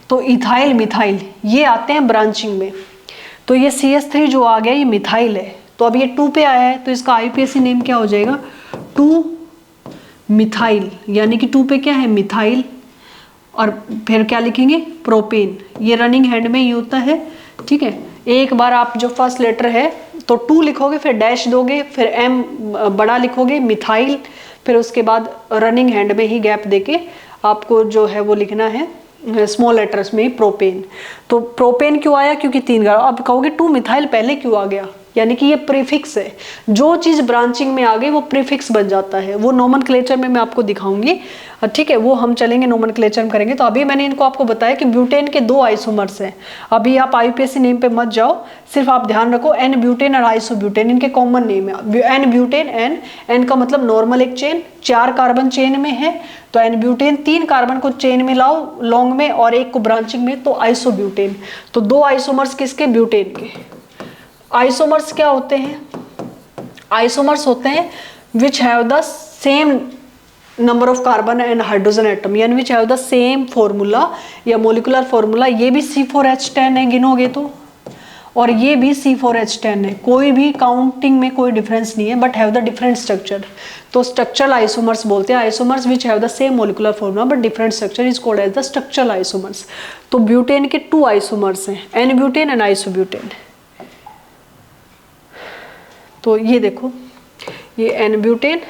तो इथाइल मिथाइल ये आते हैं ब्रांचिंग में। तो ये CH3 जो आ गया ये मिथाइल है, तो अब ये 2 पे आया है, तो इसका IPSC नेम क्या हो जाएगा, 2 मिथाइल, यानी कि 2 पे क्या है मिथाइल, और फिर क्या लिखेंगे प्रोपेन, ये रनिंग हैंड में ही होता है, ठीक है। एक बार आप जो फर्स्ट लेटर है तो 2 लिखोगे, फिर डैश दोगे, फिर M बड़ा लिखोगे मिथाइल, फिर उसके बाद रनिंग हैंड में ही गैप देके आपको जो है वो लिखना है स्मॉल लेटर्स में प्रोपेन। तो प्रोपेन क्यों आया, क्योंकि 3 कार्बन। अब कहोगे 2 मिथाइल पहले क्यों आ गया, यानी कि ये प्रीफिक्स है। जो चीज़ ब्रांचिंग में आ गई वो प्रीफिक्स बन जाता है। वो नोमेनक्लेचर में मैं आपको दिखाऊंगी, ठीक है, वो हम चलेंगे नोमेनक्लेचर में करेंगे। तो अभी मैंने इनको आपको बताया कि ब्यूटेन के 2 आइसोमर्स हैं। अभी आप IUPAC नेम पे मत जाओ, सिर्फ आप ध्यान रखो एन ब्यूटेन और आइसोब्यूटेन इनके कॉमन नेम है। एन ब्यूटेन, एन का मतलब नॉर्मल एक चेन, 4 कार्बन चेन में है, तो एन ब्यूटेन 3 कार्बन को चेन में लाओ लॉन्ग में और 1 को ब्रांचिंग में, तो आइसोब्यूटेन। तो 2 आइसोमर्स किसके, ब्यूटेन के। आइसोमर्स क्या होते हैं, आइसोमर्स होते हैं which have the same number of carbon and hydrogen atom, यानी which have the same formula या मोलिकुलर फॉर्मूला। ये भी C4H10 है गिनोगे तो, और ये भी C4H10 है। कोई भी काउंटिंग में कोई डिफरेंस नहीं है, but have the different structure. तो स्ट्रक्चरल आइसोमर्स बोलते हैं, isomers which have the same molecular formula but different structure is called as the structural isomers. तो ब्यूटेन के 2 आइसोमर्स हैं, एन ब्यूटेन एंड आइसोब्यूटेन। तो ये देखो, ये एन ब्यूटेन,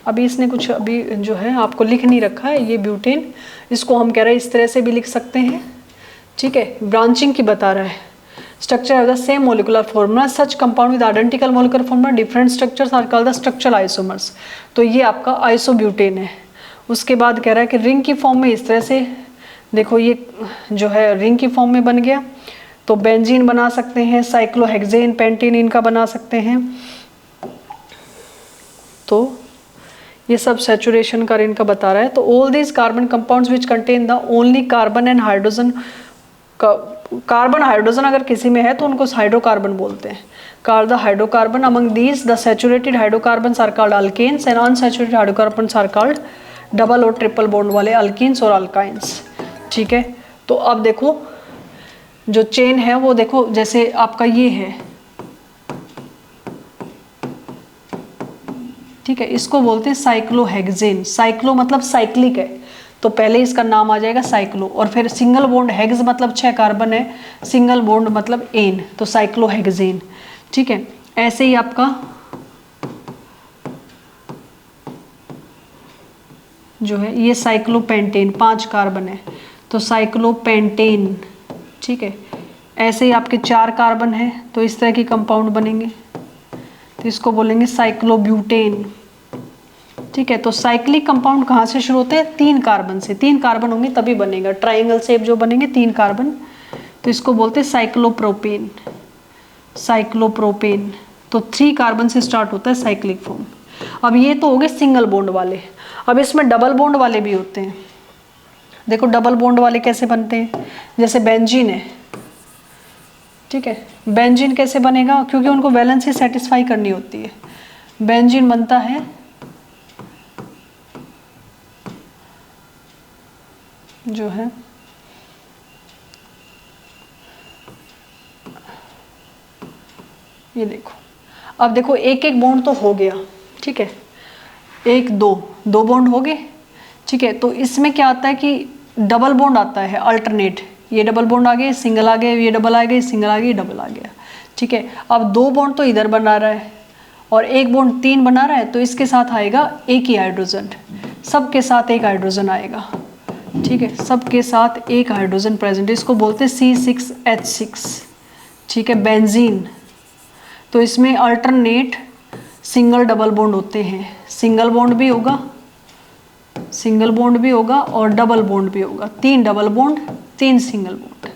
अभी इसने कुछ अभी जो है आपको लिख नहीं रखा है, ये ब्यूटेन, इसको हम कह रहे हैं इस तरह से भी लिख सकते हैं, ठीक है, ब्रांचिंग की बता रहा है। Structure of the same molecular formula, such compound with identical molecular formula, different structures are called the structural isomers. तो ये आपका आइसोब्यूटेन है। उसके बाद कह रहा है कि रिंग की फॉर्म में इस तरह से देखो, ये जो है रिंग की फॉर्म में बन गया। तो बेंजीन बना सकते हैं, साइक्लोहेक्सेन, पेंटेन इनका बना सकते हैं। तो ये सब सैचुरेशन का इनका बता रहा है। तो all these carbon compounds which contain the only carbon and hydrogen, carbon hydrogen अगर किसी में है तो उनको हाइड्रोकार्बन बोलते हैं। Called the hydrocarbon, among these the saturated hydrocarbons are called alkanes and unsaturated hydrocarbons are called double और triple bond वाले अल्कीन्स और अल्काइंस, ठीक है। तो अब देखो जो चेन है वो देखो, जैसे आपका ये है, ठीक है, इसको बोलते हैं साइक्लोहेक्सेन। साइक्लो मतलब साइक्लिक है, तो पहले इसका नाम आ जाएगा साइक्लो, और फिर सिंगल बॉन्ड, हेक्स मतलब 6 कार्बन है, सिंगल बॉन्ड मतलब एन, तो साइक्लोहेक्सेन, ठीक है। ऐसे ही आपका जो है ये साइक्लोपेंटेन, 5 कार्बन है, तो साइक्लोपेंटेन, ठीक है। ऐसे ही आपके 4 कार्बन है, तो इस तरह की कंपाउंड बनेंगे, तो इसको बोलेंगे साइक्लोब्यूटेन, ठीक है। तो साइक्लिक कंपाउंड कहाँ से शुरू होते हैं, 3 कार्बन से। 3 कार्बन होंगे तभी बनेगा, ट्राइंगल शेप जो बनेंगे 3 कार्बन, तो इसको बोलते हैं साइक्लोप्रोपेन। साइक्लोप्रोपेन तो 3 कार्बन से स्टार्ट होता है साइक्लिक फॉर्म। अब ये तो हो गए सिंगल बॉन्ड वाले। अब इसमें डबल बॉन्ड वाले भी होते हैं। देखो डबल बॉन्ड वाले कैसे बनते हैं, जैसे बेंजीन है, ठीक है। बेंजीन कैसे बनेगा, क्योंकि उनको वैलेंसी सेटिस्फाई करनी होती है। बेंजीन बनता है जो है ये देखो, अब देखो एक एक बॉन्ड तो हो गया, ठीक है, 1 2 बॉन्ड हो गए, ठीक है। तो इसमें क्या आता है कि डबल बॉन्ड आता है अल्टरनेट, ये डबल बॉन्ड आ गए, सिंगल आ गए, ये डबल आ गए, सिंगल आ गए, डबल आ गया, ठीक है। अब 2 बॉन्ड तो इधर बना रहा है और 1 बॉन्ड 3 बना रहा है, तो इसके साथ आएगा एक ही हाइड्रोजन, सबके साथ एक हाइड्रोजन आएगा, ठीक है, सबके साथ एक हाइड्रोजन प्रेजेंट, इसको बोलते हैं C6H6, ठीक है। बेंजीन तो इसमें अल्टरनेट सिंगल डबल बॉन्ड होते हैं, सिंगल बॉन्ड भी होगा, सिंगल बॉन्ड भी होगा और डबल बॉन्ड भी होगा, 3 double bond 3 single bond,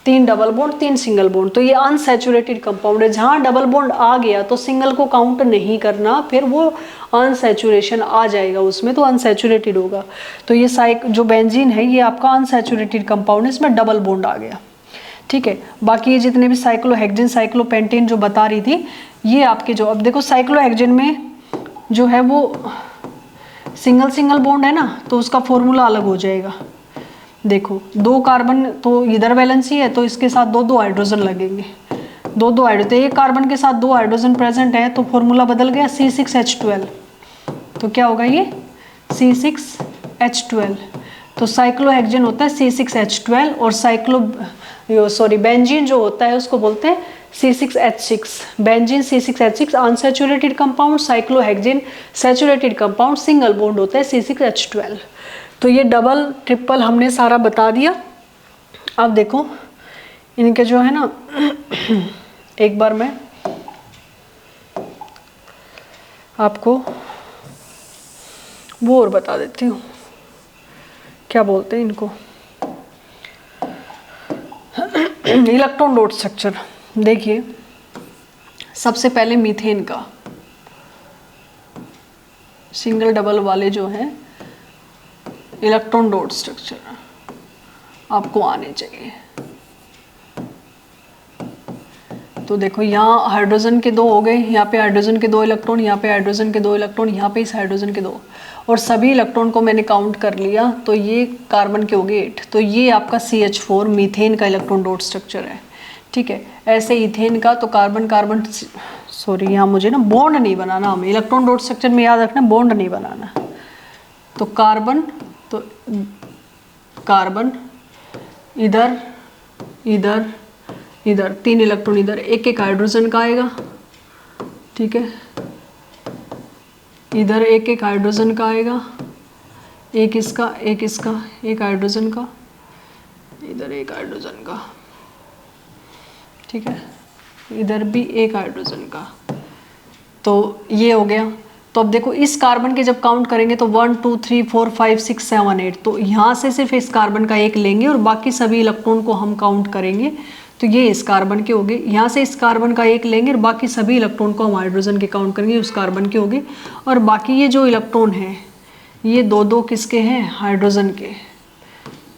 3 double bond 3 single bond. तो ये अनसैचुरेटेड कंपाउंड है, जहाँ डबल बॉन्ड आ गया तो सिंगल को काउंट नहीं करना, फिर वो अनसैचुरेशन आ जाएगा उसमें, तो अनसैचुरेटेड होगा। तो ये जो बेंजीन है ये आपका अनसैचुरेटेड कंपाउंड है, इसमें डबल बॉन्ड आ गया, ठीक है। बाकी ये जितने भी साइक्लोहेक्सेन, साइक्लोपेंटेन जो बता रही थी, ये आपके जो, अब देखो साइक्लोहेक्सेन में जो है वो सिंगल सिंगल बॉन्ड है ना, तो उसका फॉर्मूला अलग हो जाएगा। देखो 2 कार्बन तो इधर वैलेंसी है, तो इसके साथ 2 हाइड्रोजन लगेंगे, 2 हाइड्रोजन, तो एक कार्बन के साथ 2 हाइड्रोजन प्रेजेंट है, तो फॉर्मूला बदल गया C6H12, तो क्या होगा ये C6H12। तो साइक्लोहेक्सेन होता है C6H12 और बेंजीन जो होता है उसको बोलते हैं C6H6। Benzene C6H6 unsaturated compound, cyclohexane saturated compound, single bond होता है C6H12, तो ये डबल ट्रिपल हमने सारा बता दिया। अब देखो इनके जो है ना एक बार मैं आपको वो और बता देती हूँ, क्या बोलते हैं इनको, इलेक्ट्रॉन डॉट स्ट्रक्चर। देखिए सबसे पहले मीथेन का सिंगल डबल वाले जो है इलेक्ट्रॉन डॉट स्ट्रक्चर आपको आने चाहिए। तो देखो यहाँ हाइड्रोजन के 2 हो गए, यहाँ पे हाइड्रोजन के 2 इलेक्ट्रॉन, यहाँ पे हाइड्रोजन के 2 इलेक्ट्रॉन, यहाँ पे इस हाइड्रोजन के 2, और सभी इलेक्ट्रॉन को मैंने काउंट कर लिया तो ये कार्बन के हो गए 8। तो ये आपका CH4 मीथेन का इलेक्ट्रॉन डॉट स्ट्रक्चर है, ठीक है। ऐसे इथेन का तो कार्बन कार्बन, सॉरी यहाँ मुझे ना बॉन्ड नहीं बनाना, हमें इलेक्ट्रॉन डॉट स्ट्रक्चर में याद रखना बॉन्ड नहीं बनाना। तो कार्बन, तो कार्बन इधर इधर इधर 3 इलेक्ट्रॉन इधर, एक एक हाइड्रोजन का आएगा, ठीक है। इधर एक एक हाइड्रोजन का आएगा, एक इसका एक इसका, एक हाइड्रोजन का, इधर एक हाइड्रोजन का, ठीक है। इधर भी एक हाइड्रोजन का। तो ये हो गया। तो अब देखो इस कार्बन के जब काउंट करेंगे तो 1 2 3 4 5 6 7 8, तो यहाँ से सिर्फ इस कार्बन का एक लेंगे और बाकी सभी इलेक्ट्रॉन को हम काउंट करेंगे। तो ये इस कार्बन के हो गए, यहाँ से इस कार्बन का एक लेंगे और बाकी सभी इलेक्ट्रॉन को हम हाइड्रोजन के काउंट करेंगे, उस कार्बन के हो गए। और बाकी ये जो इलेक्ट्रॉन है ये 2-2 किसके हैं, हाइड्रोजन के।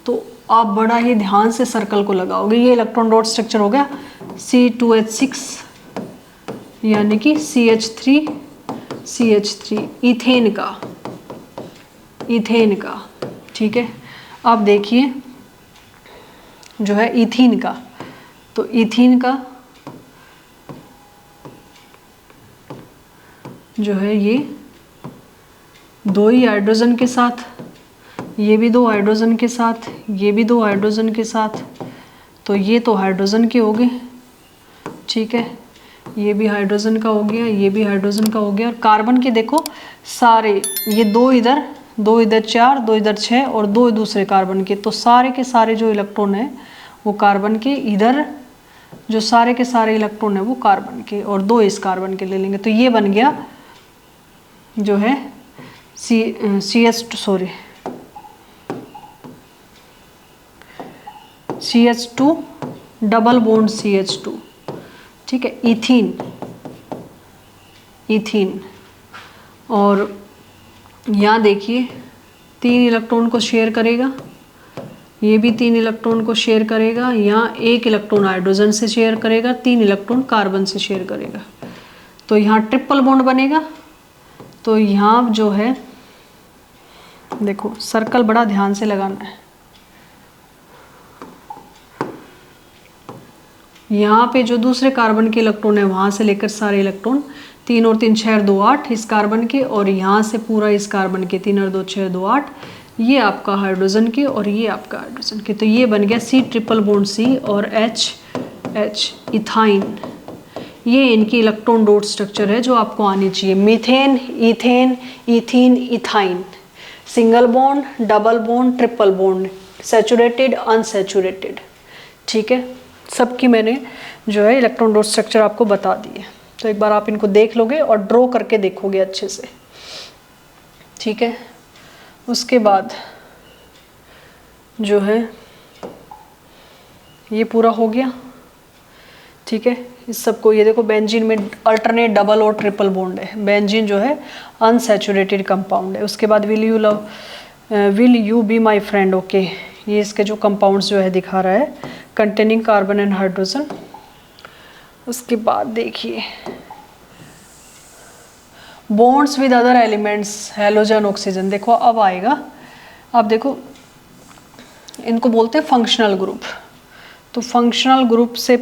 तो आप बड़ा ही ध्यान से सर्कल को लगाओगे। ये इलेक्ट्रॉन डॉट स्ट्रक्चर हो गया C2H6 यानी कि CH3 इथेन का, इथेन का, ठीक है। अब देखिए जो है इथीन का, तो इथीन का जो है ये 2 ही हाइड्रोजन के साथ, ये भी 2 हाइड्रोजन के साथ, ये भी 2 हाइड्रोजन के साथ, तो ये तो हाइड्रोजन के हो गए, ठीक है। ये भी हाइड्रोजन का हो गया, ये भी हाइड्रोजन का हो गया। और कार्बन के देखो सारे, ये 2 इधर 2 इधर 4 2 इधर 6 और 2 दूसरे कार्बन के, तो सारे के सारे जो इलेक्ट्रॉन है वो कार्बन के, इधर जो सारे के सारे इलेक्ट्रॉन है वो कार्बन के, और 2 इस कार्बन के ले लेंगे। तो ये बन गया जो है CH2 डबल बॉन्ड CH2, ठीक है, इथीन, इथीन। और यहाँ देखिए 3 इलेक्ट्रॉन को शेयर करेगा, ये भी 3 इलेक्ट्रॉन को शेयर करेगा, यहाँ 1 इलेक्ट्रॉन हाइड्रोजन से शेयर करेगा, 3 इलेक्ट्रॉन कार्बन से शेयर करेगा। तो यहाँ ट्रिपल बॉन्ड बनेगा। तो यहाँ जो है देखो सर्कल बड़ा ध्यान से लगाना है। यहाँ पे जो दूसरे कार्बन के इलेक्ट्रॉन है वहाँ से लेकर सारे इलेक्ट्रॉन 3 और 3 6 और 2 8 इस कार्बन के, और यहाँ से पूरा इस कार्बन के 3 और 2 6 2 8, ये आपका हाइड्रोजन के और ये आपका हाइड्रोजन के। तो ये बन गया C ट्रिपल बॉन्ड C और H इथाइन। ये इनकी इलेक्ट्रॉन डॉट स्ट्रक्चर है जो आपको आनी चाहिए। Methane, ethane, ethene, ethyne, single bond, double bond, triple bond, saturated, unsaturated, ठीक है। सबकी मैंने जो है इलेक्ट्रॉन डॉट स्ट्रक्चर आपको बता दी है। तो एक बार आप इनको देख लोगे और ड्रॉ करके देखोगे अच्छे से, ठीक है। उसके बाद जो है ये पूरा हो गया, ठीक है। इस सबको ये देखो बेंजीन में अल्टरनेट डबल और ट्रिपल बॉन्ड है, बेंजीन जो है अनसैचुरेटेड कंपाउंड है। उसके बाद will you be my friend, okay, ये इसके जो कंपाउंड्स जो है दिखा रहा है, कंटेनिंग कार्बन एंड हाइड्रोजन। उसके बाद देखिए bonds with other elements, halogen, oxygen, देखो अब आएगा। अब देखो इनको बोलते हैं फंक्शनल ग्रुप। तो फंक्शनल ग्रुप से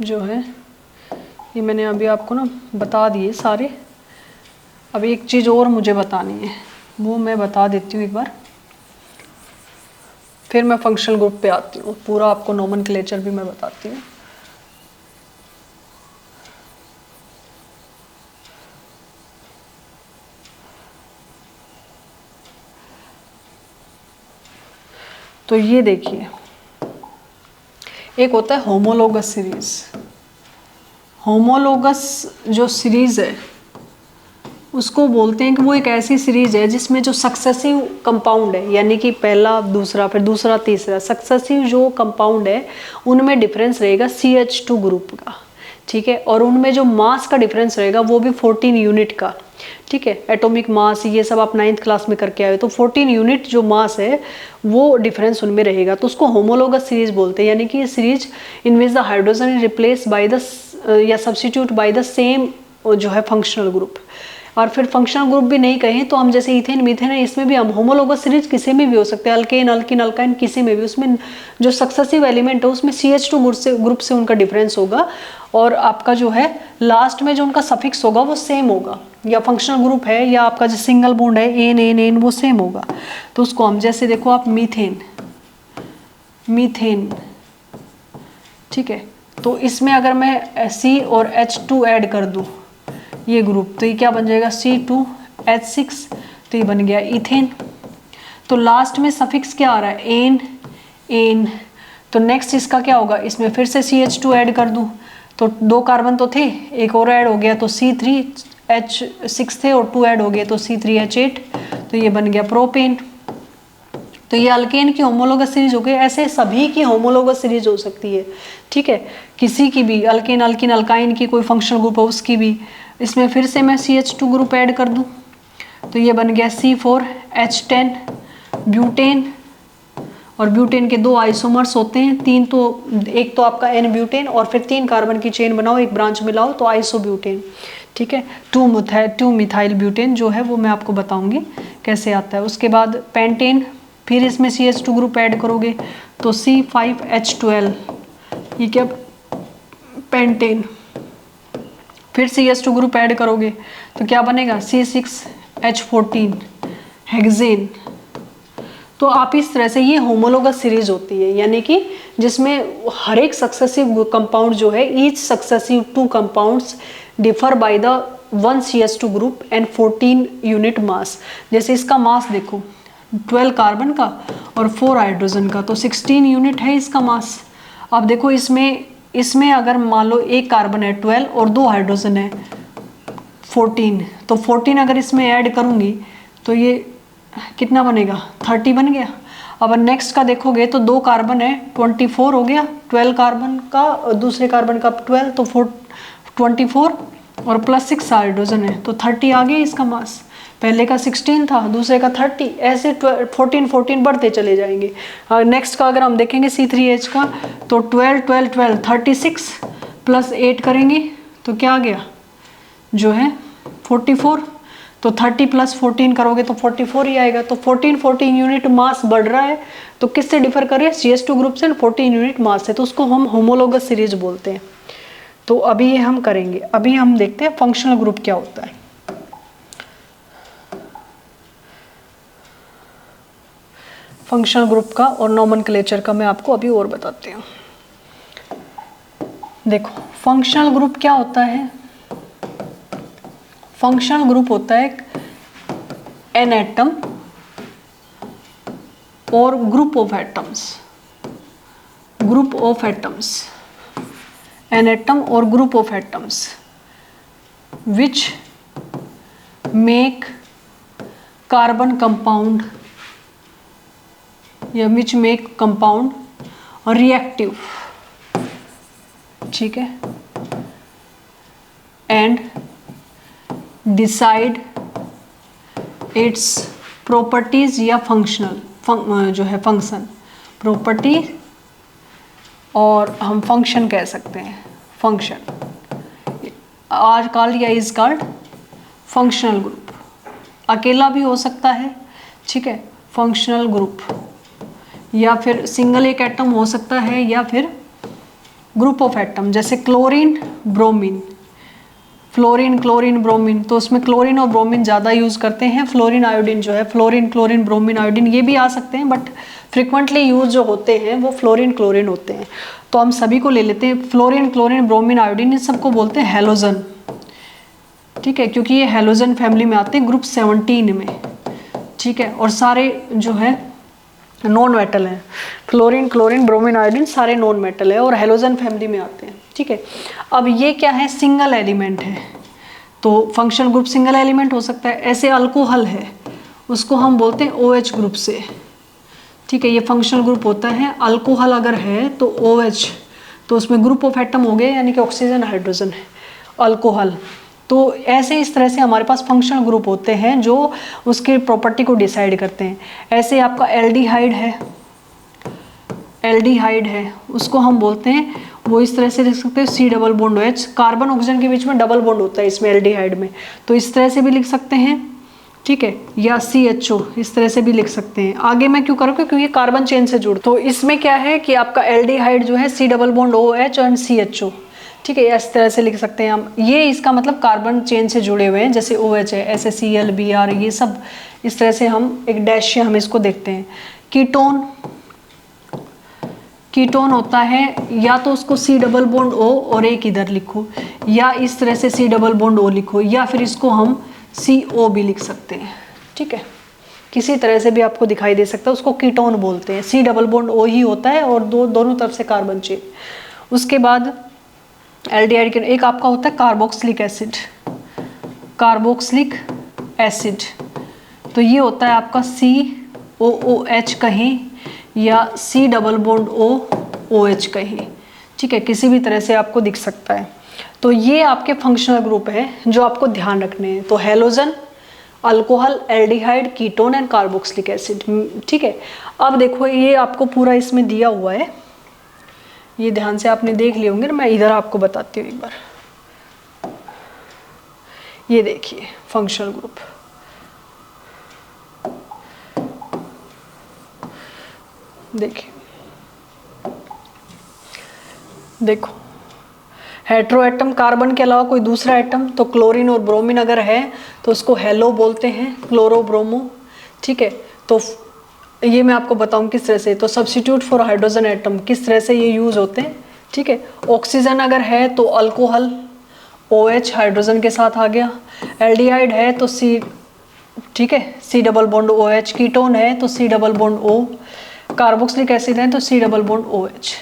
जो है ये मैंने अभी आपको ना बता दिए सारे। अब एक चीज़ और मुझे बतानी है, वो मैं बता देती हूँ एक बार, फिर मैं फंक्शनल ग्रुप पे आती हूँ, पूरा आपको नोमेनक्लेचर भी मैं बताती हूँ। तो ये देखिए, एक होता है होमोलोगस सीरीज। होमोलोगस जो सीरीज है उसको बोलते हैं कि वो एक ऐसी सीरीज है जिसमें जो सक्सेसिव कंपाउंड है, यानी कि पहला दूसरा फिर दूसरा तीसरा सक्सेसिव जो कंपाउंड है उनमें डिफरेंस रहेगा CH2 ग्रुप का, ठीक है। और उनमें जो मास का डिफरेंस रहेगा वो भी 14 यूनिट का, ठीक है। एटॉमिक मास ये सब आप 9th क्लास में करके आए, तो 14 यूनिट जो मास है वो डिफरेंस उनमें रहेगा, तो उसको होमोलोगस सीरीज बोलते हैं। यानी कि ये series in which the hydrogen is replace by the या सब्स्टिट्यूट बाय द सेम जो है फंक्शनल ग्रुप। और फिर फंक्शनल ग्रुप भी नहीं कहें तो हम जैसे इथेन मीथेन है, इसमें भी हम होमोलोगस सीरीज किसी में भी हो सकते हैं, अल्केन अल्किन अल्काइन किसी में भी, उसमें जो सक्सेसिव एलिमेंट है उसमें CH2 ग्रुप से उनका डिफरेंस होगा, और आपका जो है लास्ट में जो उनका सफिक्स होगा वो सेम होगा, या फंक्शनल ग्रुप है या आपका जो सिंगल बॉन्ड है एन एन एन वो सेम होगा। तो उसको हम जैसे देखो आप मीथेन मीथेन, ठीक है, तो इसमें अगर मैं C और H2 ऐड कर दूं ये ग्रुप, तो ये क्या बन जाएगा C2H6, तो ये बन गया इथेन। तो लास्ट में सफिक्स क्या आ रहा है एन एन, तो नेक्स्ट इसका क्या होगा, इसमें फिर से CH2 ऐड कर दूं, तो 2 कार्बन तो थे, एक और ऐड हो गया तो C3H6 थे और 2 ऐड हो गए तो C3H8, तो ये बन गया प्रोपेन। तो ये अल्केन की होमोलोगस सीरीज हो गई। ऐसे सभी की होमोलोगस सीरीज हो सकती है, ठीक है, किसी की भी, अल्केन अल्किन अल्काइन की कोई फंक्शनल ग्रुप हो उसकी भी। इसमें फिर से मैं CH2 ग्रुप ऐड कर दूं, तो ये बन गया C4H10 ब्यूटेन, और ब्यूटेन के 2 आइसोमर्स होते हैं, 3 तो, एक तो आपका N ब्यूटेन और फिर 3 कार्बन की चेन बनाओ, एक ब्रांच मिलाओ तो आइसोब्यूटेन, ठीक है। 2 मिथाइल ब्यूटेन जो है वो मैं आपको बताऊंगी कैसे आता है। उसके बाद पेंटेन, फिर इसमें CH2 ग्रुप ऐड करोगे तो C5H12, ये क्या पेंटेन, फिर CH2 ग्रुप ऐड करोगे तो क्या बनेगा C6H14 हेक्सेन। तो आप इस तरह से, ये होमोलोगस सीरीज होती है, यानी कि जिसमें हर एक सक्सेसिव कंपाउंड जो है, each successive 2 compounds differ by the 1 CH2 group and 14 unit mass. जैसे इसका मास देखो 12 कार्बन का और 4 हाइड्रोजन का, तो 16 यूनिट है इसका मास। अब देखो इसमें अगर मान लो एक कार्बन है 12 और 2 हाइड्रोजन है 14, तो 14 अगर इसमें ऐड करूंगी तो ये कितना बनेगा 30 बन गया। अब नेक्स्ट का देखोगे तो 2 कार्बन है 24 हो गया, 12 कार्बन का दूसरे कार्बन का 12, तो 24 और प्लस 6 हाइड्रोजन है तो 30 आ गया इसका मास। पहले का 16 था, दूसरे का 30, ऐसे 14 बढ़ते चले जाएंगे। नेक्स्ट का अगर हम देखेंगे C3H का, तो 12 36 प्लस 8 करेंगे तो क्या आ गया जो है 44, तो 30 प्लस 14 करोगे तो 44 ही आएगा। तो 14 यूनिट मास बढ़ रहा है, तो किससे डिफर कर रहे हैं CH2 ग्रुप से 14 यूनिट मास है, तो उसको हम होमोलोगस सीरीज बोलते हैं। तो अभी ये हम करेंगे, अभी हम देखते हैं फंक्शनल ग्रुप क्या होता है। फंक्शनल ग्रुप का और नोमेनक्लेचर का मैं आपको अभी और बताती हूँ। देखो फंक्शनल ग्रुप क्या होता है, फंक्शनल ग्रुप होता है एन एटम और group of atoms, an atom और group of atoms which make carbon compound या विच मेक कंपाउंड और रिएक्टिव, ठीक है, एंड डिसाइड इट्स प्रॉपर्टीज या फंक्शनल जो है फंक्शन प्रॉपर्टी, और हम फंक्शन कह सकते हैं, फंक्शन आर कॉल्ड या इज कॉल्ड फंक्शनल ग्रुप। अकेला भी हो सकता है, ठीक है, फंक्शनल ग्रुप, या फिर सिंगल एक एटम हो सकता है, या फिर ग्रुप ऑफ एटम, जैसे क्लोरीन ब्रोमीन, क्लोरीन ब्रोमीन, तो उसमें क्लोरीन और ब्रोमीन ज़्यादा यूज़ करते हैं। फ्लोरीन आयोडीन जो है, क्लोरीन ब्रोमीन आयोडीन ये भी आ सकते हैं, बट फ्रिक्वेंटली यूज जो होते हैं वो क्लोरीन होते हैं। तो हम सभी को ले लेते हैं, क्लोरीन ब्रोमीन आयोडीन, इन सबको बोलते हैं हेलोजन, ठीक है, क्योंकि ये हेलोजन फैमिली में आते हैं ग्रुप 17 में, ठीक है। और सारे जो है नॉन मेटल हैं। फ्लोरीन, क्लोरीन, ब्रोमीन, आयोडीन सारे नॉन मेटल है और हेलोजन फैमिली में आते हैं। ठीक है, अब ये क्या है, सिंगल एलिमेंट है, तो फंक्शनल ग्रुप सिंगल एलिमेंट हो सकता है। ऐसे अल्कोहल है, उसको हम बोलते हैं OH ग्रुप से। ठीक है, ये फंक्शनल ग्रुप होता है। अल्कोहल अगर है तो OH, तो उसमें ग्रुप ऑफ एटम हो गए, यानी कि ऑक्सीजन हाइड्रोजन है अल्कोहल। तो ऐसे इस तरह से हमारे पास फंक्शनल ग्रुप होते हैं जो उसकी प्रॉपर्टी को डिसाइड करते हैं। ऐसे आपका एल्डिहाइड है, एल्डिहाइड है, उसको हम बोलते हैं, वो इस तरह से लिख सकते हैं C double bond OH, carbon oxygen के बीच में डबल बॉन्ड होता है इसमें एल्डिहाइड में, तो इस तरह से भी लिख सकते हैं। ठीक है, या CHO इस तरह से भी लिख सकते हैं। आगे मैं क्यों करूँगा, क्योंकि कार्बन चेन से जुड़, तो इसमें क्या है कि आपका एल्डिहाइड जो है C डबल बॉन्ड OH और CHO। ठीक है, इस तरह से लिख सकते हैं हम। ये इसका मतलब कार्बन चेन से जुड़े हुए हैं, जैसे OH है, ऐसे Cl, Br, ये सब इस तरह से हम एक डैश से हम इसको देखते हैं। कीटोन, कीटोन होता है या तो उसको C डबल बॉन्ड O और एक इधर लिखो, या इस तरह से C डबल बॉन्ड O लिखो, या फिर इसको हम CO भी लिख सकते हैं। ठीक है, किसी तरह से भी आपको दिखाई दे सकता है, उसको कीटोन बोलते हैं। C डबल बॉन्ड O ही होता है और दोनों तरफ से कार्बन चेन। उसके बाद एल्डिहाइड के एक आपका होता है कार्बोक्सिलिक एसिड, कार्बोक्सिलिक एसिड, तो ये होता है आपका COOH कहीं या C double bond O OH कहीं। ठीक है, किसी भी तरह से आपको दिख सकता है। तो ये आपके फंक्शनल ग्रुप है जो आपको ध्यान रखने हैं। तो halogen, alcohol, aldehyde, ketone and carboxylic acid. ठीक है, अब देखो ये आपको पूरा इसमें दिया हुआ है, ये ध्यान से आपने देख लिए होंगे। मैं इधर आपको बताती हूँ एक बार। ये देखिए फंक्शनल ग्रुप, देखिए, देखो हेट्रो एटम, कार्बन के अलावा कोई दूसरा एटम, तो क्लोरीन और ब्रोमीन अगर है तो उसको हेलो बोलते हैं, क्लोरो ब्रोमो। ठीक है, तो ये मैं आपको बताऊं किस तरह से। तो सब्स्टिट्यूट फॉर हाइड्रोजन एटम किस तरह से ये यूज होते हैं। ठीक है, ऑक्सीजन अगर है तो अल्कोहल OH हाइड्रोजन के साथ आ गया, एल्डिहाइड है तो C, ठीक है, C double bond OH, ketone है तो C double bond O, carboxylic acid है तो C डबल बॉन्ड OH।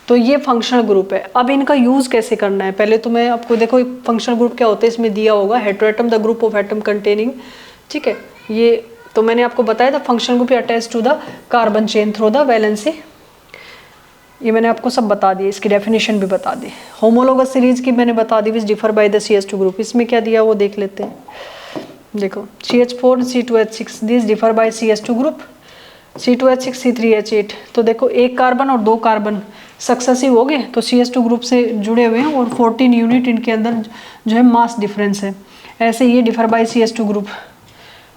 तो ये फंक्शनल ग्रुप है। अब इनका यूज कैसे करना है, पहले तो मैं आपको, देखो फंक्शनल ग्रुप क्या होता है, इसमें दिया होगा heteroatom the group of atom containing. ठीक है, ये तो मैंने आपको बताया था functional group attach to the carbon chain through the valency, ये मैंने आपको सब बता दिया, इसकी डेफिनेशन भी बता दी। होमोलोगस सीरीज की मैंने बता दी, which differ by the CH2 group. इसमें क्या दिया वो देख लेते हैं। देखो CH4 C2H6 this differ by CH2 group, C2H6 C3H8। तो देखो एक कार्बन और 2 कार्बन सक्सेसिव हो गए तो CH2 ग्रुप से जुड़े हुए हैं और 14 यूनिट इनके अंदर जो है मास डिफरेंस है। ऐसे ये डिफर बाय CH2 ग्रुप।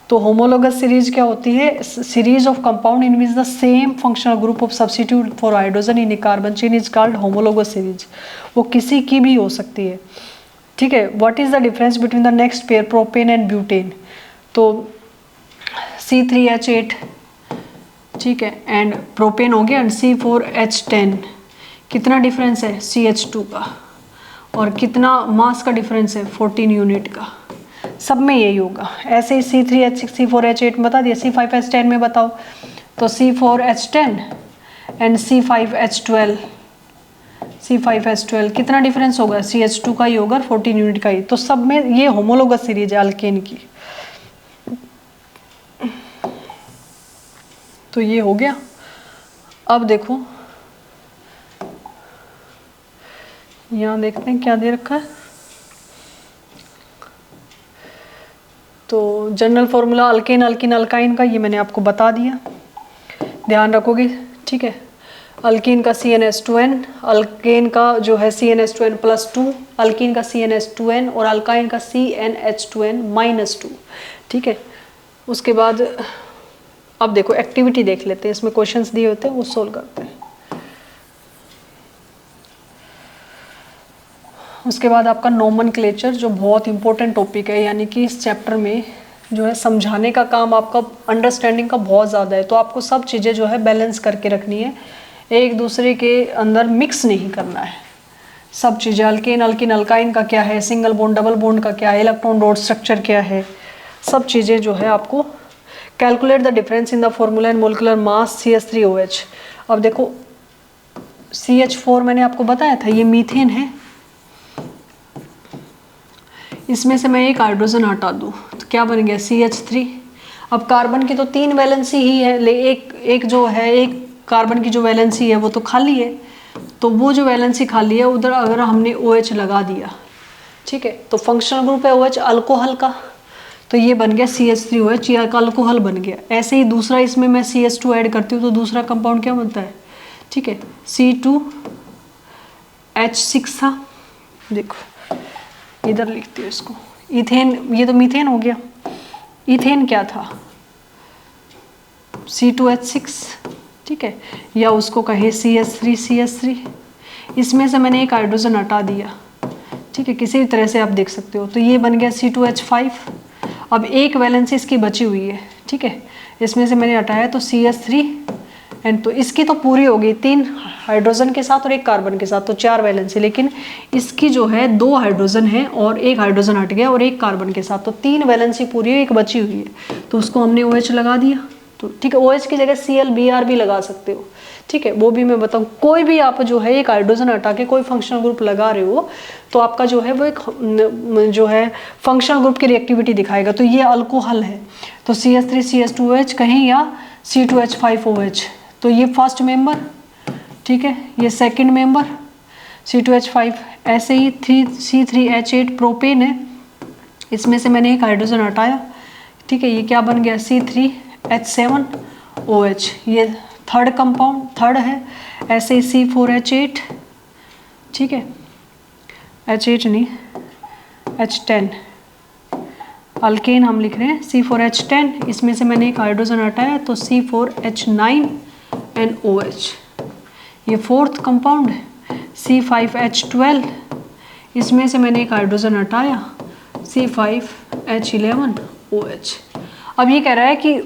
तो होमोलोगस सीरीज क्या होती है, series of compound in which the same functional group of substitute for hydrogen in A carbon chain is called homologous series. वो किसी की भी हो सकती है। ठीक है, what is the difference between the next pair propane and butane, तो C3H8, ठीक है, एंड प्रोपेन हो गया, एंड C4H10। कितना डिफरेंस है CH2 का, और कितना मास का डिफरेंस है 14 यूनिट का। सब में यही होगा। ऐसे ही C3H6 C4H8 में बता दिया, C5H10 में बताओ तो C4H10 एंड C5H12, C5H12 कितना डिफरेंस होगा, CH2 का ही होगा, 14 यूनिट का ही। तो सब में ये होमोलोगस सीरीज है अल्केन की। तो ये हो गया। अब देखो यहाँ देखते हैं क्या दे रखा है। तो general formula alkane, alkene, alkyne का ये मैंने आपको बता दिया, ध्यान रखोगे। ठीक है, अल्कीन का CnH2n, अल्केन का जो है CnH2n+2, अल्कीन का CnH2n और अल्काइन का CnH2n-2। ठीक है, उसके बाद अब देखो एक्टिविटी देख लेते हैं, इसमें क्वेश्चंस दिए होते हैं वो सोल्व करते हैं। उसके बाद आपका नोमेनक्लेचर जो बहुत इंपॉर्टेंट टॉपिक है, यानी कि इस चैप्टर में जो है समझाने का काम आपका, अंडरस्टैंडिंग का बहुत ज़्यादा है। तो आपको सब चीज़ें जो है बैलेंस करके रखनी है, एक दूसरे के अंदर मिक्स नहीं करना है। सब चीज़ें अल्केन, अल्किन, अल्काइन का क्या है, सिंगल बॉन्ड, डबल बॉन्ड का क्या है, इलेक्ट्रॉन डॉट स्ट्रक्चर क्या है, सब चीज़ें जो है आपको calculate the difference in the formula and molecular mass CH3OH। अब देखो CH4 मैंने आपको बताया था ये मीथेन है, इसमें से मैं एक हाइड्रोजन हटा दूँ तो क्या बन गया CH3। अब कार्बन की तो 3 वैलेंसी ही है, एक जो है एक कार्बन की जो वैलेंसी है वो तो खाली है, तो वो जो वैलेंसी खाली है उधर अगर हमने OH लगा दिया, ठीक है, तो फंक्शनल ग्रुप है OH अल्कोहल का, तो ये बन गया CH3OH, ये अल्कोहल बन गया। ऐसे ही दूसरा इसमें मैं CH2 ऐड करती हूँ तो दूसरा कंपाउंड क्या बनता है, ठीक है, C2H6 था, देखो इधर लिखती हूँ इसको, इथेन, ये तो मीथेन हो गया, इथेन क्या था C2H6, ठीक है, या उसको कहे CH3, इसमें से मैंने एक हाइड्रोजन हटा दिया, ठीक है, किसी भी तरह से आप देख सकते हो, तो ये बन गया C2H5। अब एक वैलेंसी इसकी बची हुई है, ठीक है, इसमें से मैंने हटाया तो CH3 एंड, तो इसकी तो पूरी हो गई 3 हाइड्रोजन के साथ और एक कार्बन के साथ, तो 4 वैलेंसी, लेकिन इसकी जो है 2 हाइड्रोजन है और एक हाइड्रोजन हट गया और एक कार्बन के साथ, तो 3 वैलेंसी पूरी है, एक बची हुई है, तो उसको हमने OH लगा दिया, तो ठीक है, OH की जगह ClBr भी लगा सकते हो, ठीक है, वो भी मैं बताऊँ। कोई भी आप जो है एक हाइड्रोजन हटा के कोई फंक्शनल ग्रुप लगा रहे हो तो आपका जो है वो एक जो है फंक्शनल ग्रुप की रिएक्टिविटी दिखाएगा, तो ये अल्कोहल है, तो CH3 CH2OH कहीं या C2H5OH, तो ये फर्स्ट मेंबर, ठीक है, ये सेकंड मेंबर C2H5, ऐसे ही C3H8 प्रोपेन है, इसमें से मैंने एक हाइड्रोजन हटाया, ठीक है, ये क्या बन गया C3H7OH, ये थर्ड कंपाउंड, थर्ड है, ऐसे ही C4H8, ठीक है, H8 नहीं H10, अल्केन हम लिख रहे हैं C4H10, इसमें से मैंने एक हाइड्रोजन हटाया तो C4H9NOH, ये फोर्थ कंपाउंड है, C5H12, इसमें से मैंने एक हाइड्रोजन हटाया C5H11OH। अब ये कह रहा है कि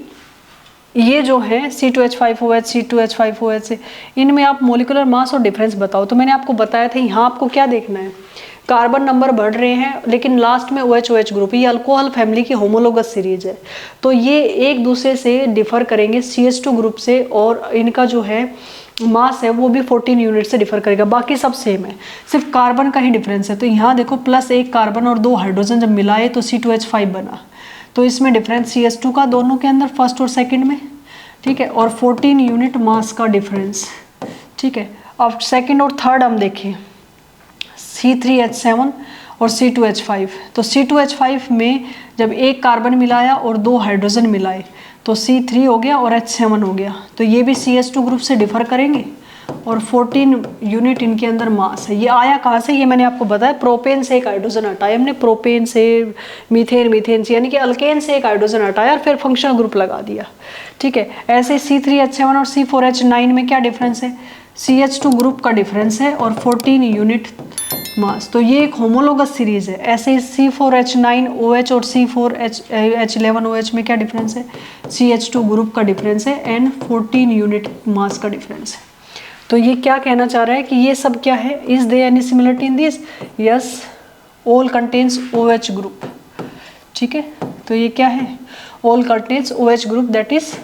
ये जो है C2H5OH C2H5OH से इनमें आप मोलिकुलर मास और डिफरेंस बताओ, तो मैंने आपको बताया था यहाँ आपको क्या देखना है, कार्बन नंबर बढ़ रहे हैं लेकिन लास्ट में OH ग्रुप, ये अल्कोहल फैमिली की होमोलोगस सीरीज है, तो ये एक दूसरे से डिफर करेंगे CH2 ग्रुप से, और इनका जो है मास है वो भी 14 यूनिट से डिफर करेगा, बाकी सब सेम है, सिर्फ कार्बन का ही डिफरेंस है। तो यहाँ देखो प्लस एक कार्बन और 2 हाइड्रोजन जब मिलाए तो C2H5 बना, तो इसमें डिफरेंस CH2 का दोनों के अंदर फर्स्ट और सेकंड में, ठीक है, और 14 यूनिट मास का डिफरेंस, ठीक है। अब सेकंड और थर्ड हम देखें C3H7 और C2H5, तो C2H5 में जब एक कार्बन मिलाया और 2 हाइड्रोजन मिलाए तो C3 हो गया और H7 हो गया, तो ये भी CH2 ग्रुप से डिफर करेंगे और 14 यूनिट इनके अंदर मास है। ये आया कहाँ से, ये मैंने आपको बताया, प्रोपेन से एक हाइड्रोजन हटाया हमने, प्रोपेन से मीथेन से, यानी कि अल्केन से एक हाइड्रोजन हटाया और फिर फंक्शनल ग्रुप लगा दिया, ठीक है। ऐसे C3H7 और C4H9 में क्या डिफरेंस है, CH2 ग्रुप का डिफरेंस है और 14 यूनिट मास, तो ये एक होमोलोगस सीरीज है। ऐसे ही C4H9OH और C4H11OH में क्या डिफरेंस है, CH2 ग्रुप का डिफरेंस है एंड 14 यूनिट मास का डिफरेंस है। तो ये क्या कहना चाह रहा है कि ये सब क्या है, is there any similarity in this, yes, all contains OH group, ठीक है। तो ये क्या है, all contains OH group, that is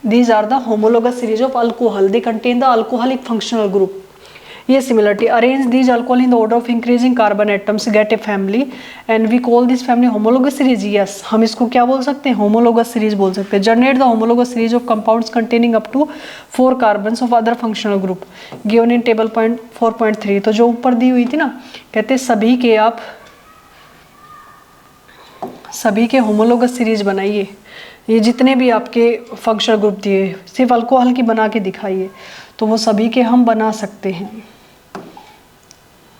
these are the homologous series of alcohol, they contain the alcoholic functional group. ये similarity, arrange these alcohol in the order of increasing carbon atoms, get a family and we call this family homologous series. Yes, हम इसको क्या बोल सकते हैं, homologous series बोल सकते हैं। Generate the homologous series of compounds containing up to 4 carbons of other functional group given in table point 4.3। तो जो ऊपर दी हुई थी ना, कहते सभी के homologous series बनाइए, ये जितने भी आपके फंक्शनल ग्रुप दिए सिर्फ अल्कोहल की बना के दिखाइए, तो वो सभी के हम बना सकते हैं।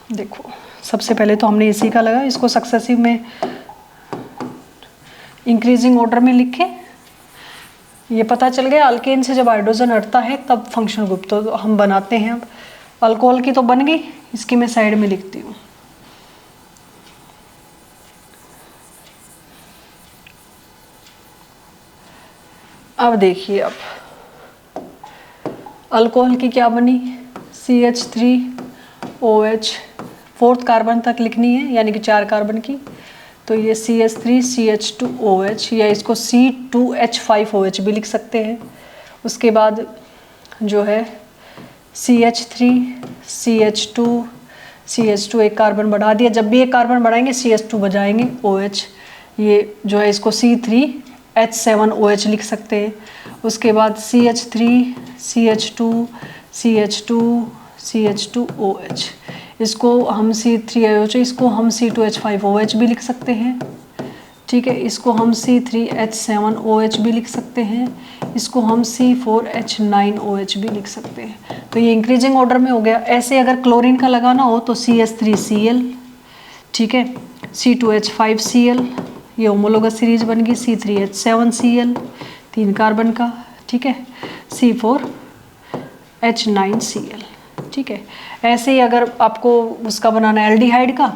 देखो सबसे पहले तो हमने इसी का लगा, इसको सक्सेसिव में इंक्रीजिंग ऑर्डर में लिखे, ये पता चल गया अल्केन से जब हाइड्रोजन हटता है तब फंक्शनल ग्रुप तो हम बनाते हैं। अब अल्कोहल की तो बन गई, इसकी मैं साइड में लिखती हूँ। अब देखिए, अब अल्कोहल की क्या बनी, CH3OH, फोर्थ कार्बन तक लिखनी है, यानी कि 4 कार्बन की, तो ये CH3CH2OH या इसको C2H5OH भी लिख सकते हैं। उसके बाद जो है CH3CH2 एक कार्बन बढ़ा दिया, जब भी एक कार्बन बढ़ाएंगे CH2 बजाएंगे OH, ये जो है इसको C3H7OH लिख सकते हैं। उसके बाद CH3CH2CH2CH2OH, इसको हम C3OH, इसको हम C2H5OH भी लिख सकते हैं। ठीक है, इसको हम C3H7OH भी लिख सकते हैं, इसको हम C4H9OH भी लिख सकते हैं। तो ये इंक्रीजिंग ऑर्डर में हो गया। ऐसे अगर क्लोरीन का लगाना हो तो CH3Cl, ठीक है, C2H5Cl, ये होमोलोगस सीरीज बन गई, C3H7Cl 3 कार्बन का, ठीक है, C4H9Cl, ठीक है। ऐसे ही अगर आपको उसका बनाना है एल्डिहाइड का,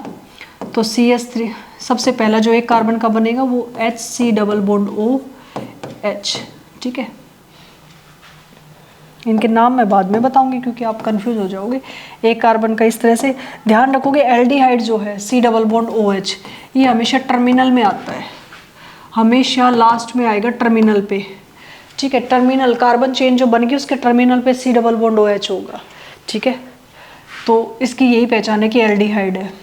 तो CH3 सबसे पहला जो एक कार्बन का बनेगा वो HC+OH, ठीक है। इनके नाम मैं बाद में बताऊंगी क्योंकि आप कंफ्यूज हो जाओगे। एक कार्बन का इस तरह से ध्यान रखोगे। एल्डिहाइड जो है C+OH, ये हमेशा टर्मिनल में आता है, हमेशा लास्ट में आएगा टर्मिनल पे, ठीक है। टर्मिनल कार्बन चेन जो बन गई उसके टर्मिनल पे C+OH होगा, ठीक है। तो इसकी यही पहचान है कि एल्डिहाइड है।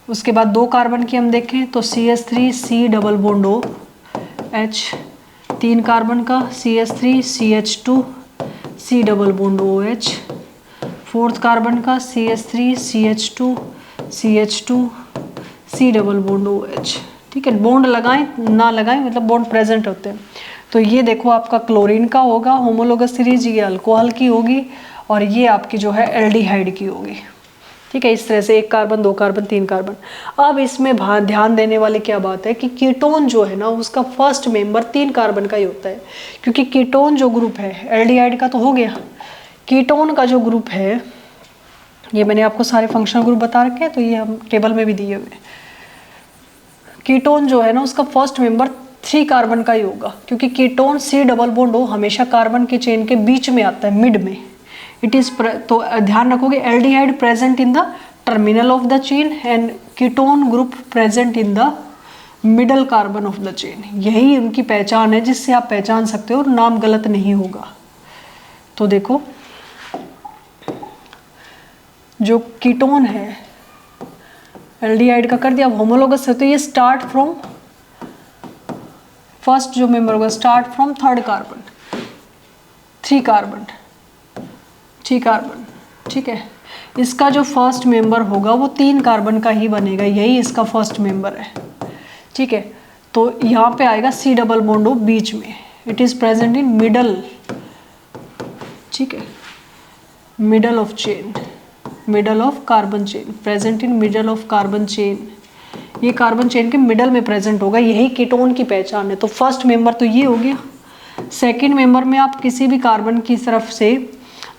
उसके बाद 2 कार्बन की हम देखें तो CH3C+OH 3 कार्बन का, CH3CH2C+OH 4th कार्बन का, CH3CH2CH2C+OH, ठीक है। बॉन्ड लगाएं ना लगाएं मतलब बॉन्ड प्रेजेंट होते हैं। तो ये देखो आपका क्लोरीन का होगा होमोलोगस सीरीज, ये अल्कोहल की होगी और ये आपकी जो है एल्डिहाइड की होगी, ठीक है। इस तरह से 1 कार्बन 2 कार्बन 3 कार्बन। अब इसमें ध्यान देने वाली क्या बात है कि कीटोन जो है ना उसका फर्स्ट मेंबर 3 कार्बन का ही होता है, क्योंकि कीटोन जो ग्रुप है, एल्डिहाइड का तो हो गया, कीटोन का जो ग्रुप है, ये मैंने आपको सारे फंक्शनल ग्रुप बता रखे हैं, तो ये हम टेबल में भी दिए हुए। कीटोन जो है ना उसका फर्स्ट मेंबर 3 कार्बन का ही होगा, क्योंकि कीटोन C+O हमेशा कार्बन के चेन के बीच में आता है, मिड में। इट इज, तो ध्यान रखोगे aldehyde present in the terminal of the chain and ketone group present in the middle carbon of the chain. यही उनकी पहचान है जिससे आप पहचान सकते हो और नाम गलत नहीं होगा। तो देखो जो कीटोन है एल्डिहाइड का कर दिया, अब होमोलोगस है तो ये स्टार्ट फ्रॉम फर्स्ट जो मेंबर होगा, start from 3rd carbon, 3 carbon, 3 carbon, ठीक है। इसका जो फर्स्ट मेंबर होगा वो 3 कार्बन का ही बनेगा, यही इसका फर्स्ट मेंबर है, ठीक है। तो यहाँ पे आएगा C+O बीच में, it is present in middle, ठीक है, middle of chain, middle of carbon chain, present in middle of carbon chain. ये कार्बन चेन के मिडल में प्रेजेंट होगा, यही कीटोन की पहचान है। तो फर्स्ट मेंबर तो ये हो गया। सेकंड मेंबर में आप किसी भी कार्बन की तरफ से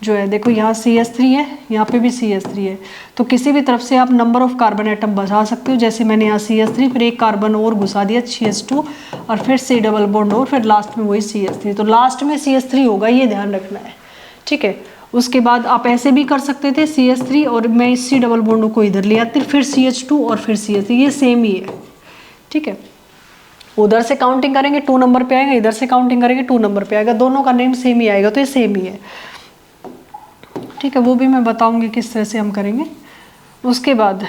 जो है, देखो यहाँ CH3 है, यहाँ पे भी CH3 है, तो किसी भी तरफ से आप नंबर ऑफ कार्बन एटम बढ़ा सकते हो। जैसे मैंने यहाँ CH3 फिर 1 कार्बन और घुसा दिया CH2 और फिर C+O और फिर लास्ट में वही CH3, तो लास्ट में CH3 होगा, ये ध्यान रखना है, ठीक है। उसके बाद आप ऐसे भी कर सकते थे CH3 और मैं इस C+O को इधर ले आती, फिर CH2 और फिर CH3, ये सेम ही है, ठीक है। उधर से काउंटिंग करेंगे 2 नंबर पे आएगा, इधर से काउंटिंग करेंगे 2 नंबर पे आएगा, दोनों का नेम सेम ही आएगा, तो ये सेम ही है, ठीक है। वो भी मैं बताऊंगी किस तरह से हम करेंगे। उसके बाद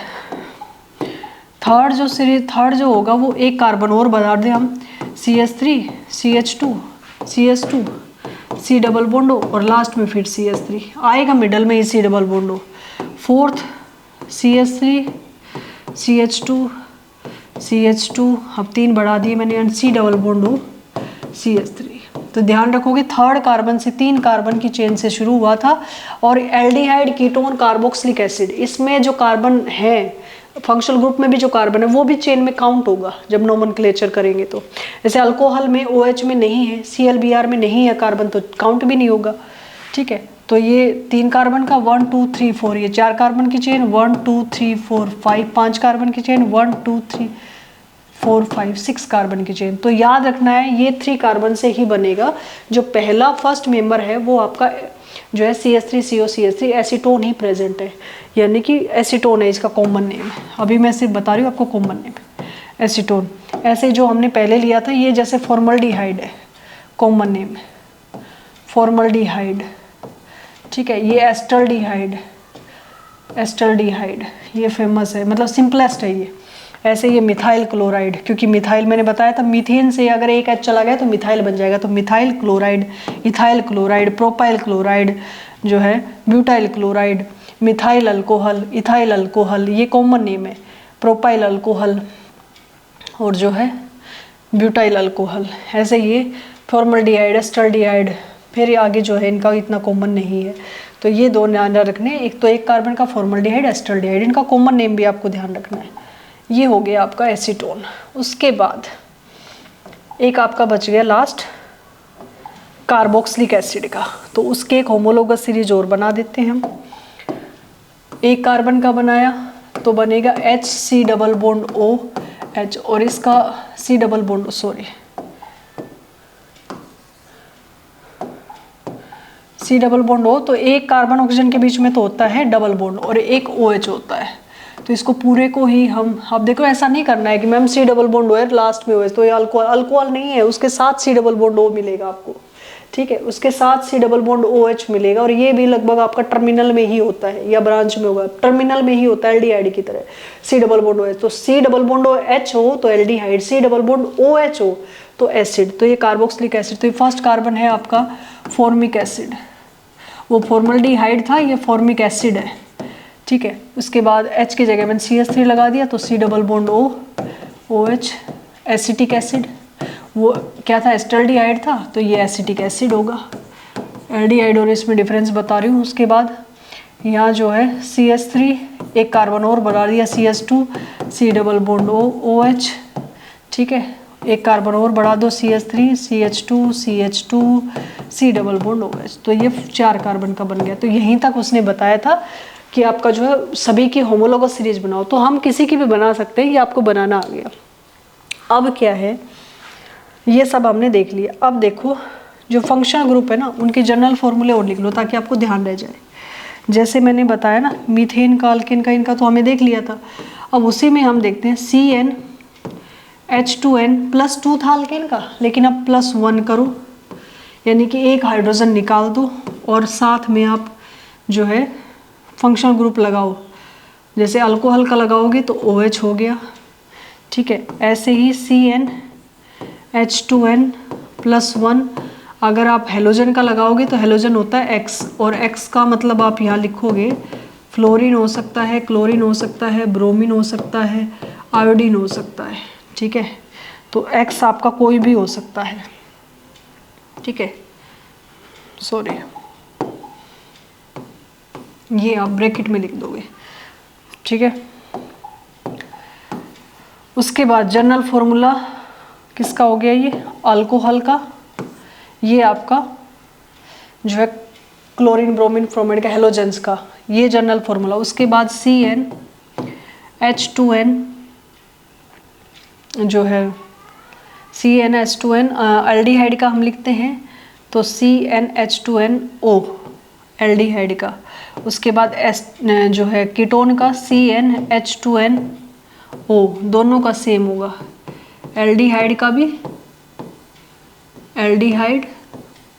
थर्ड जो होगा वो 1 कार्बन और बढ़ा दें हम, CH3 CH2 CH2 C+O और लास्ट में फिर CH3 आएगा, मिडल में ही C+O। 4th CH3 CH2 अब 3 बढ़ा दिए मैंने, C+O CH3। तो ध्यान रखोगे 3rd कार्बन से 3 कार्बन की चेन से शुरू हुआ था। और एल्डिहाइड कीटोन कार्बोक्सिलिक एसिड, इसमें जो कार्बन है फंक्शनल ग्रुप में भी जो कार्बन है वो भी चेन में काउंट होगा जब नोमेनक्लेचर करेंगे। तो जैसे अल्कोहल में OH में नहीं है, ClBr में नहीं है कार्बन, तो काउंट भी नहीं होगा, ठीक है। तो ये 3 कार्बन का 1 2 3 4, ये 4 कार्बन की चेन, 1 2 3 4 5 5 कार्बन की चेन, 1 2 3 4 5 6 कार्बन की चेन। तो याद रखना है ये 3 कार्बन से ही बनेगा। जो पहला फर्स्ट मेंबर है वो आपका जो है CH3COCH3 एसीटोन ही प्रेजेंट है, यानी कि एसीटोन है इसका कॉमन नेम है। अभी मैं सिर्फ बता रही हूँ आपको कॉमन नेम। एसीटोन। ऐसे जो हमने पहले लिया था ये जैसे फॉर्मल्डिहाइड है, कॉमन नेम फॉर्मल्डिहाइड, ठीक है। ये एस्टल्डिहाइड, एस्टल्डिहाइड ये फेमस है, मतलब सिंपलेस्ट है ये। ऐसे ये मिथाइल क्लोराइड, क्योंकि मिथाइल मैंने बताया था मीथेन से अगर एक एच चला गया तो मिथाइल बन जाएगा, तो methyl chloride, ethyl chloride, propyl chloride जो है, butyl chloride, methyl alcohol, ethyl alcohol, ये कॉमन नेम है, प्रोपाइल अल्कोहल और जो है ब्यूटाइल अल्कोहल। ऐसे ये फॉर्मल्डिहाइड, एस्टल्डिहाइड, फिर आगे जो है इनका इतना कॉमन नहीं है, तो ये दो ध्यान रखने। एक तो एक कार्बन का फॉर्मल्डिहाइड, एस्टल्डिहाइड, इनका कॉमन नेम भी आपको ध्यान रखना है। ये हो गया आपका एसीटोन। उसके बाद एक आपका बच गया लास्ट कार्बोक्सिलिक एसिड का, तो उसके एक होमोलोगस सीरीज और बना देते हैं हम। एक कार्बन का बनाया तो बनेगा HC डबल बॉन्ड OH, और इसका C double bond C double bond O, तो एक कार्बन ऑक्सीजन के बीच में तो होता है डबल बॉन्ड और एक OH होता है, तो इसको पूरे को ही हम, अब देखो ऐसा नहीं करना है कि ma'am C double bond O है लास्ट में OH, तो ये अल्कोहल, अल्कोहल नहीं है, उसके साथ C डबल बॉन्ड O मिलेगा आपको, ठीक है, उसके साथ C डबल बॉन्ड OH मिलेगा, और ये भी लगभग आपका टर्मिनल में ही होता है या ब्रांच में होगा, टर्मिनल में ही होता है एल्डिहाइड की तरह C डबल बॉन्ड OH, तो C डबल बॉन्ड OH हो तो aldehyde, C double bond OH हो तो एसिड, तो ये कार्बोक्सिलिक एसिड। तो ये फर्स्ट कार्बन है आपका फॉर्मिक एसिड, वो फॉर्मल्डिहाइड था, ये फॉर्मिक एसिड है, ठीक है। उसके बाद H की जगह मैंने CH3 लगा दिया, तो C double bond O OH, acetic acid, वो क्या था एस्टल्डिहाइड था, तो ये एसिटिक एसिड होगा, एल्डिहाइड और इसमें डिफरेंस बता रही हूँ। उसके बाद यहाँ जो है CH3, एक कार्बन और बढ़ा दिया CH2, C double bond O OH, ठीक है, एक कार्बन और बढ़ा दो CH3, CH2, CH2, C double bond OH, तो ये 4 कार्बन का बन गया। तो यहीं तक उसने बताया था कि आपका जो है सभी की होमोलोगस सीरीज बनाओ, तो हम किसी की भी बना सकते हैं, ये आपको बनाना आ गया। अब क्या है, ये सब हमने देख लिया। अब देखो जो फंक्शनल ग्रुप है ना, उनके जनरल फॉर्मूले और लिख लो ताकि आपको ध्यान रह जाए। जैसे मैंने बताया ना मीथेन का, अल्केन का, इनका तो हमें देख लिया था। अब उसी में हम देखते हैं CnH2n +2 था अल्केन का, लेकिन अब +1 करो, यानी कि एक हाइड्रोजन निकाल दो और साथ में आप जो है फंक्शनल ग्रुप लगाओ। जैसे अल्कोहल का लगाओगे तो OH हो गया, ठीक है। ऐसे ही CnH2n +1, अगर आप हेलोजन का लगाओगे तो हेलोजन होता है X, और X का मतलब आप यहाँ लिखोगे फ्लोरीन हो सकता है, क्लोरीन हो सकता है, ब्रोमीन हो सकता है, आयोडीन हो सकता है, ठीक है। तो X आपका कोई भी हो सकता है, ठीक है, सॉरी ये आप ब्रैकेट में लिख दोगे, ठीक है। उसके बाद जनरल फॉर्मूला किसका हो गया, ये अल्कोहल का, ये आपका जो है क्लोरीन, ब्रोमीन, ब्रोमाइड का, हेलोजेंस का, ये जनरल फॉर्मूला। उसके बाद CnH2n जो है CnH2n एल्डिहाइड का हम लिखते हैं, तो CnH2nO एल्डिहाइड का। उसके बाद जो है कीटोन का CnH2nO, दोनों का सेम होगा, एल्डिहाइड का भी, एल्डिहाइड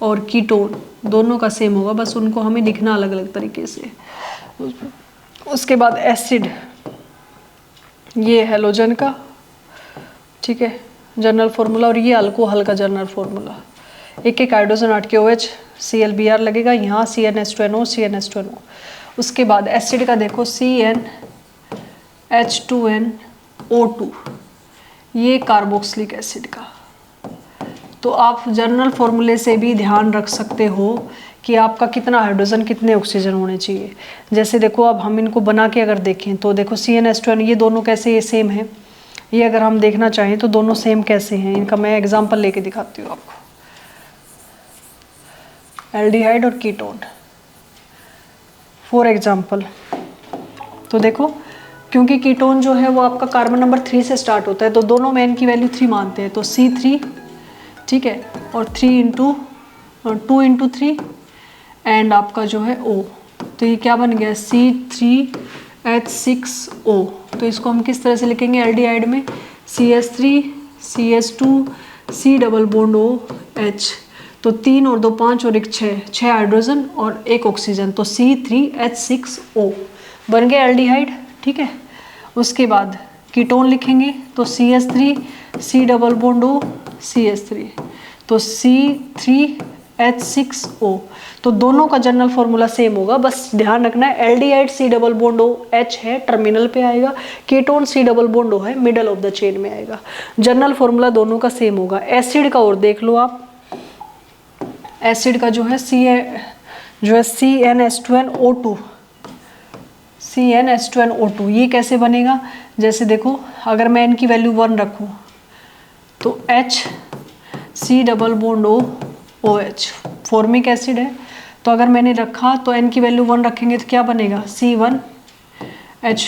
और कीटोन दोनों का सेम होगा, बस उनको हमें लिखना अलग अलग तरीके से। उसके बाद एसिड, ये हेलोजन का, ठीक है, जनरल फॉर्मूला, और ये अल्कोहल का जनरल फॉर्मूला। एक एक हाइड्रोजन हट के OH ClBr लगेगा, यहाँ CnH2nO, CnH2nO। उसके बाद एसिड का देखो CnH2nO2, ये कार्बोक्सिलिक एसिड का। तो आप जनरल फॉर्मूले से भी ध्यान रख सकते हो कि आपका कितना हाइड्रोजन, कितने ऑक्सीजन होने चाहिए। जैसे देखो अब हम इनको बना के अगर देखें तो देखो CnH2n, ये दोनों कैसे ये सेम है, ये अगर हम देखना चाहें तो दोनों सेम कैसे हैं, इनका मैं एग्जांपल लेके दिखाती हूँ आपको। एल्डिहाइड और कीटोन फॉर एग्जांपल, तो देखो क्योंकि कीटोन जो है वो आपका कार्बन नंबर 3 से स्टार्ट होता है, तो दोनों में n की वैल्यू 3 मानते हैं, तो C3, ठीक है, और 2 इंटू 3 एंड आपका जो है O, तो ये क्या बन गया C3H6O। तो इसको हम किस तरह से लिखेंगे एल्डिहाइड में CH3 CH2 C double bond OH, तो 3 और 2 5 और 1 6 हाइड्रोजन और 1 ऑक्सीजन, तो C3H6O बन गया एल्डिहाइड। ठीक है, उसके बाद कीटोन लिखेंगे तो CH3 C double bond O CH3, तो C3H6O, तो दोनों का जनरल फॉर्मूला सेम होगा। बस ध्यान रखना है aldehyde C double bond OH है, टर्मिनल पे आएगा, ketone C double bond O है, मिडल ऑफ द चेन में आएगा। जनरल फॉर्मूला दोनों का सेम होगा। एसिड का और देख लो आप, एसिड का जो है CnH2nO2, CnH2nO2, ये कैसे बनेगा? जैसे देखो, अगर मैं n की वैल्यू 1 रखूँ तो H C double bond OH formic acid है, तो अगर मैंने रखा तो n की वैल्यू 1 रखेंगे तो क्या बनेगा? C1H,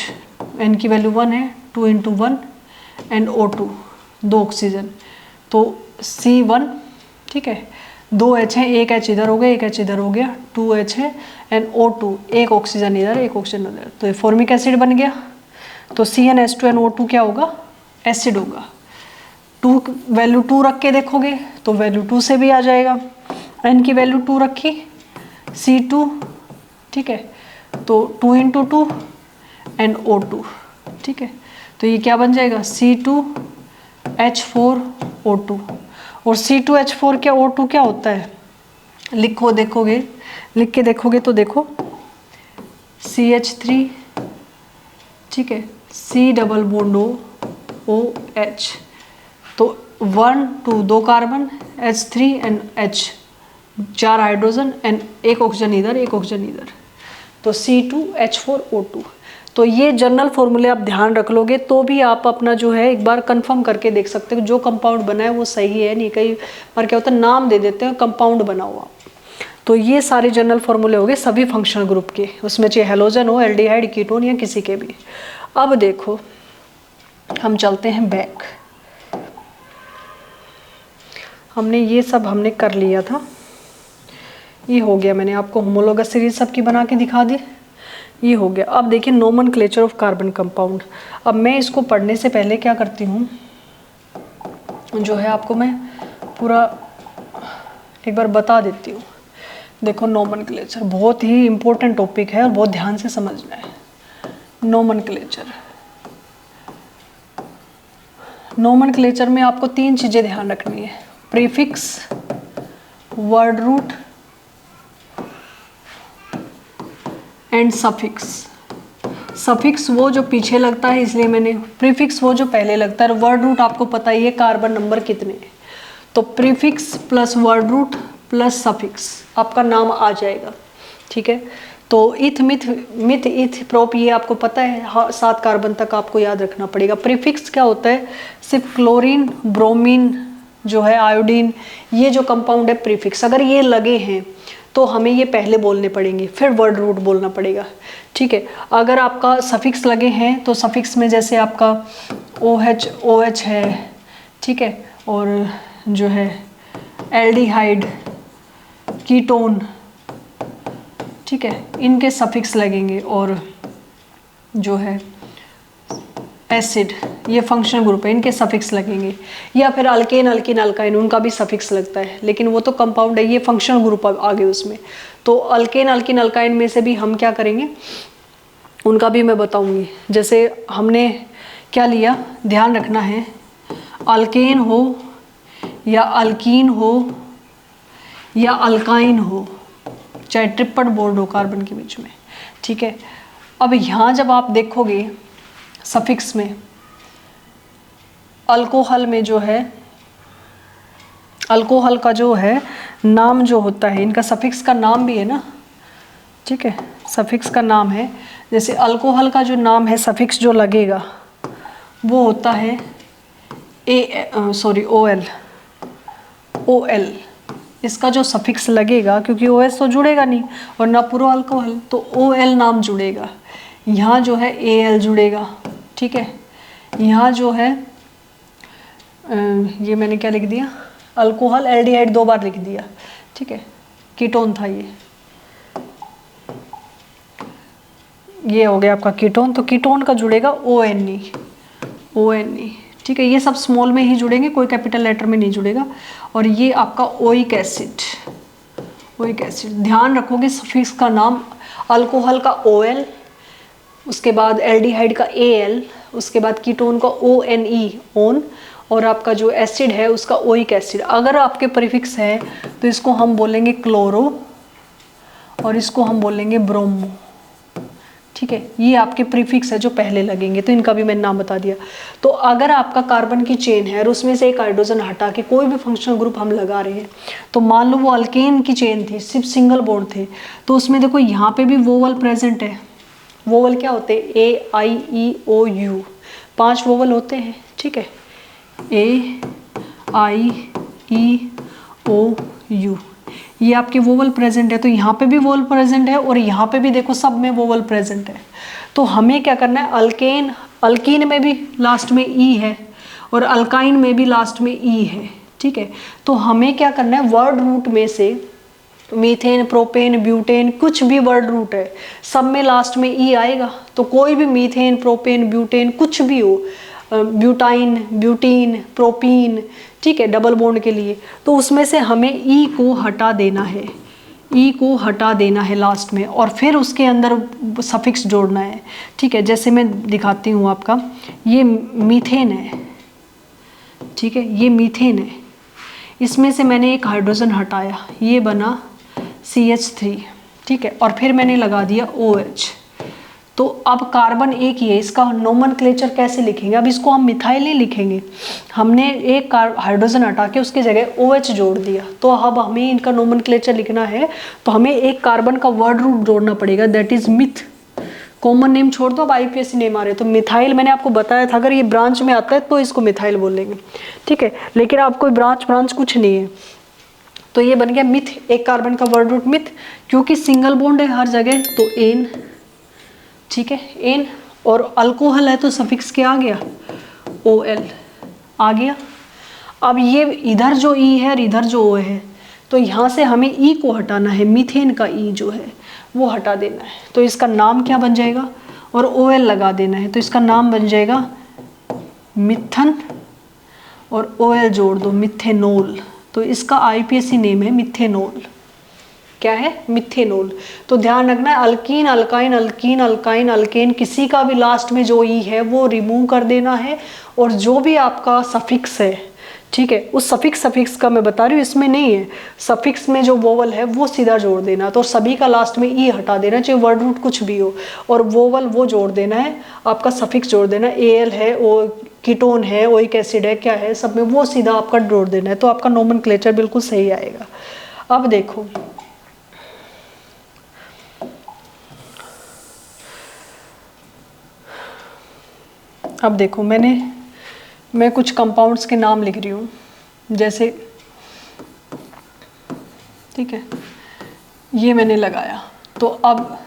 n की वैल्यू 1 है, 2 × 1 NO2, 2 ऑक्सीजन, तो C1, ठीक है, 2 H है, 1 H इधर हो गया, 1 H इधर हो गया, 2 H है, NO2, 1 ऑक्सीजन इधर, 1 ऑक्सीजन इधर, तो ये फॉर्मिक एसिड बन गया। तो CnH2nO2 क्या होगा? एसिड होगा। 2 वैल्यू 2 रख के देखोगे तो वैल्यू 2 से भी आ जाएगा। n की वैल्यू 2 रखी, C2, ठीक है, तो 2 × 2 NO2, ठीक है, तो ये क्या बन जाएगा? C2H4O2, और C2H4 क्या O2 क्या होता है? लिखो, देखोगे, लिख के देखोगे तो देखो, CH3, ठीक है, C डबल बॉन्ड OH, तो 1 2 2 carbon, H3 and H, 4 hydrogen and 1 oxygen इधर, 1 ऑक्सीजन इधर, तो C2H4O2। तो ये जनरल फॉर्मूले आप ध्यान रख लोगे तो भी आप अपना जो है एक बार कंफर्म करके देख सकते हो जो कंपाउंड बना है वो सही है नहीं। कई बार क्या होता है, नाम दे देते हैं कंपाउंड बना हुआ। तो ये सारे जनरल फॉर्मूले हो गए सभी फंक्शनल ग्रुप के, उसमें चाहे हेलोजन हो, एल्डिहाइड, कीटोन या किसी के भी। अब देखो, हम चलते हैं बैक। हमने ये सब हमने कर लिया था, ये हो गया, मैंने आपको होमोलोगस सीरीज सबकी बना के दिखा दी, ये हो गया। अब देखिए नोमेनक्लेचर ऑफ कार्बन कंपाउंड। अब मैं इसको पढ़ने से पहले क्या करती हूँ, जो है आपको मैं पूरा एक बार बता देती हूँ। देखो नोमेनक्लेचर बहुत ही इम्पोर्टेंट टॉपिक है और बहुत ध्यान से समझना है। नोमेनक्लेचर, नोमेनक्लेचर में आपको 3 चीज़ें ध्यान रखनी है, prefix, word root and suffix. Suffix वो जो पीछे लगता है इसलिए मैंने, प्रीफिक्स वो जो पहले लगता है, वर्ड रूट आपको पता ही है कार्बन नंबर कितने हैं, तो prefix plus word root plus suffix आपका नाम आ जाएगा। ठीक है, तो इथ मिथ मिथ इथ प्रोप ये आपको पता है, 7 कार्बन तक आपको याद रखना पड़ेगा। प्रीफिक्स क्या होता है? सिर्फ क्लोरीन, ब्रोमीन जो है, आयोडीन, ये जो कंपाउंड है प्रीफिक्स, अगर ये लगे हैं तो हमें ये पहले बोलने पड़ेंगे, फिर वर्ड रूट बोलना पड़ेगा। ठीक है, अगर आपका सफिक्स लगे हैं तो सफिक्स में जैसे आपका OH है, ठीक है, और जो है एल्डिहाइड, कीटोन, ठीक है, इनके सफिक्स लगेंगे, और जो है एसिड, ये फंक्शनल ग्रुप है, इनके सफिक्स लगेंगे, या फिर अल्केन, अल्किन, अल्काइन, उनका भी सफिक्स लगता है, लेकिन वो तो कंपाउंड है, ये फंक्शनल ग्रुप आ गए उसमें। तो अल्केन, अल्किन, अल्काइन में से भी हम क्या करेंगे, उनका भी मैं बताऊंगी। जैसे हमने क्या लिया, ध्यान रखना है, अल्केन हो या अल्कीन हो या अल्काइन हो, चाहे ट्रिपल बॉन्ड हो कार्बन के बीच में। ठीक है, अब यहाँ जब आप देखोगे सफिक्स में, अल्कोहल में जो है, अल्कोहल का जो है नाम जो होता है, इनका सफिक्स का नाम भी है ना, ठीक है, सफिक्स का नाम है। जैसे अल्कोहल का जो नाम है, सफिक्स जो लगेगा वो होता है OL। इसका जो सफिक्स लगेगा, क्योंकि OS तो जुड़ेगा नहीं और ना पूरा अल्कोहल, तो OL नाम जुड़ेगा। यहाँ जो है AL जुड़ेगा। ठीक है, यहाँ जो है ये मैंने क्या लिख दिया, अल्कोहल, एल्डिहाइड 2 बार लिख दिया। ठीक है, कीटोन था ये हो गया आपका कीटोन, तो कीटोन का जुड़ेगा ONE। ठीक है, ये सब स्मॉल में ही जुड़ेंगे, कोई कैपिटल लेटर में नहीं जुड़ेगा। और ये आपका ओइक एसिड, ओइक एसिड, ध्यान रखोगे सफिक्स का नाम, अल्कोहल का OL, उसके बाद एल्डिहाइड का AL, उसके बाद कीटोन का ONE, ओन, और आपका जो एसिड है उसका ओइक एसिड। अगर आपके प्रीफिक्स है तो इसको हम बोलेंगे क्लोरो और इसको हम बोलेंगे ब्रोमो। ठीक है, ये आपके प्रीफिक्स है जो पहले लगेंगे, तो इनका भी मैंने नाम बता दिया। तो अगर आपका कार्बन की चेन है और उसमें से एक हाइड्रोजन हटा के कोई भी फंक्शनल ग्रुप हम लगा रहे हैं, तो मान लो वो अल्केन की चेन थी, सिर्फ सिंगल बॉन्ड थे, तो उसमें देखो यहाँ पे भी वोवल प्रेजेंट है। वोवल क्या होते हैं? AIEOU, 5 वोवल होते हैं। ठीक है, AIEOU, ये आपके वोवल प्रेजेंट है, तो यहाँ पे भी वोवल प्रेजेंट है और यहाँ पे भी देखो सब में वोवल प्रेजेंट है। तो हमें क्या करना है, अल्केन, अल्कीन में भी लास्ट में ई है और अल्काइन में भी लास्ट में ई है। ठीक है, तो हमें क्या करना है, वर्ड रूट में से मीथेन, प्रोपेन, ब्यूटेन, कुछ भी वर्ड रूट है, सब में लास्ट में ई आएगा। तो कोई भी मीथेन, प्रोपेन, ब्यूटेन, कुछ भी हो, ब्यूटाइन, ब्यूटीन, प्रोपीन, ठीक है, डबल बॉन्ड के लिए, तो उसमें से हमें ई को हटा देना है, ई को हटा देना है लास्ट में, और फिर उसके अंदर सफिक्स जोड़ना है। ठीक है, जैसे मैं दिखाती हूँ आपका, ये मीथेन है, ठीक है, ये मीथेन है, इसमें से मैंने एक हाइड्रोजन हटाया, ये बना CH3, ठीक है, और फिर मैंने लगा दिया OH। तो अब कार्बन एक ही है, इसका नोमेनक्लेचर कैसे लिखेंगे? अब इसको हम मिथाइल ही लिखेंगे, हमने एक हाइड्रोजन हटा के उसके जगह OH जोड़ दिया, तो अब हमें इनका नोमेनक्लेचर लिखना है, तो हमें एक कार्बन का वर्ड रूट जोड़ना पड़ेगा, that is myth. Common name छोड़ दो, अब IPSC नेम आ रहे तो मिथाइल मैंने आपको बताया था, अगर ये ब्रांच में आता है तो इसको मिथाइल बोलेंगे। ठीक है, लेकिन आप कोई ब्रांच कुछ नहीं है, तो ये बन गया मिथ, एक कार्बन का वर्ड रूट मिथ, क्योंकि सिंगल बॉन्ड है हर जगह तो एन। ठीक है, एन, और अल्कोहल है तो सफिक्स क्या आ गया? OL आ गया। अब ये इधर जो ई है और इधर जो O है, तो यहाँ से हमें ई को हटाना है, मीथेन का ई जो है वो हटा देना है, तो इसका नाम क्या बन जाएगा? और OL लगा देना है, तो इसका नाम बन जाएगा मिथन, और OL जोड़ दो, मिथेनोल। तो इसका IPSC नेम है मिथेनोल। क्या है? मिथेनोल। तो ध्यान रखना है, alkyne, alkyne, alkyne, alkyne, alkane, किसी का भी लास्ट में जो ई है वो रिमूव कर देना है, और जो भी आपका सफिक्स है, ठीक है, उस सफिक्स का मैं बता रही हूँ, इसमें नहीं है, सफिक्स में जो वोवल है वो सीधा जोड़ देना, तो सभी का लास्ट में ई हटा देना, चाहे वर्ड रूट कुछ भी हो, और वोवल वो जोड़ देना है, आपका सफिक्स जोड़ देना, AL है, ओ कीटोन है, ओइक एसिड है, क्या है, सब में वो सीधा आपका जोड़ देना है, तो आपका नोमेनक्लेचर बिल्कुल सही आएगा। अब देखो, अब देखो, मैं कुछ कंपाउंड्स के नाम लिख रही हूँ, जैसे, ठीक है, ये मैंने लगाया, तो अब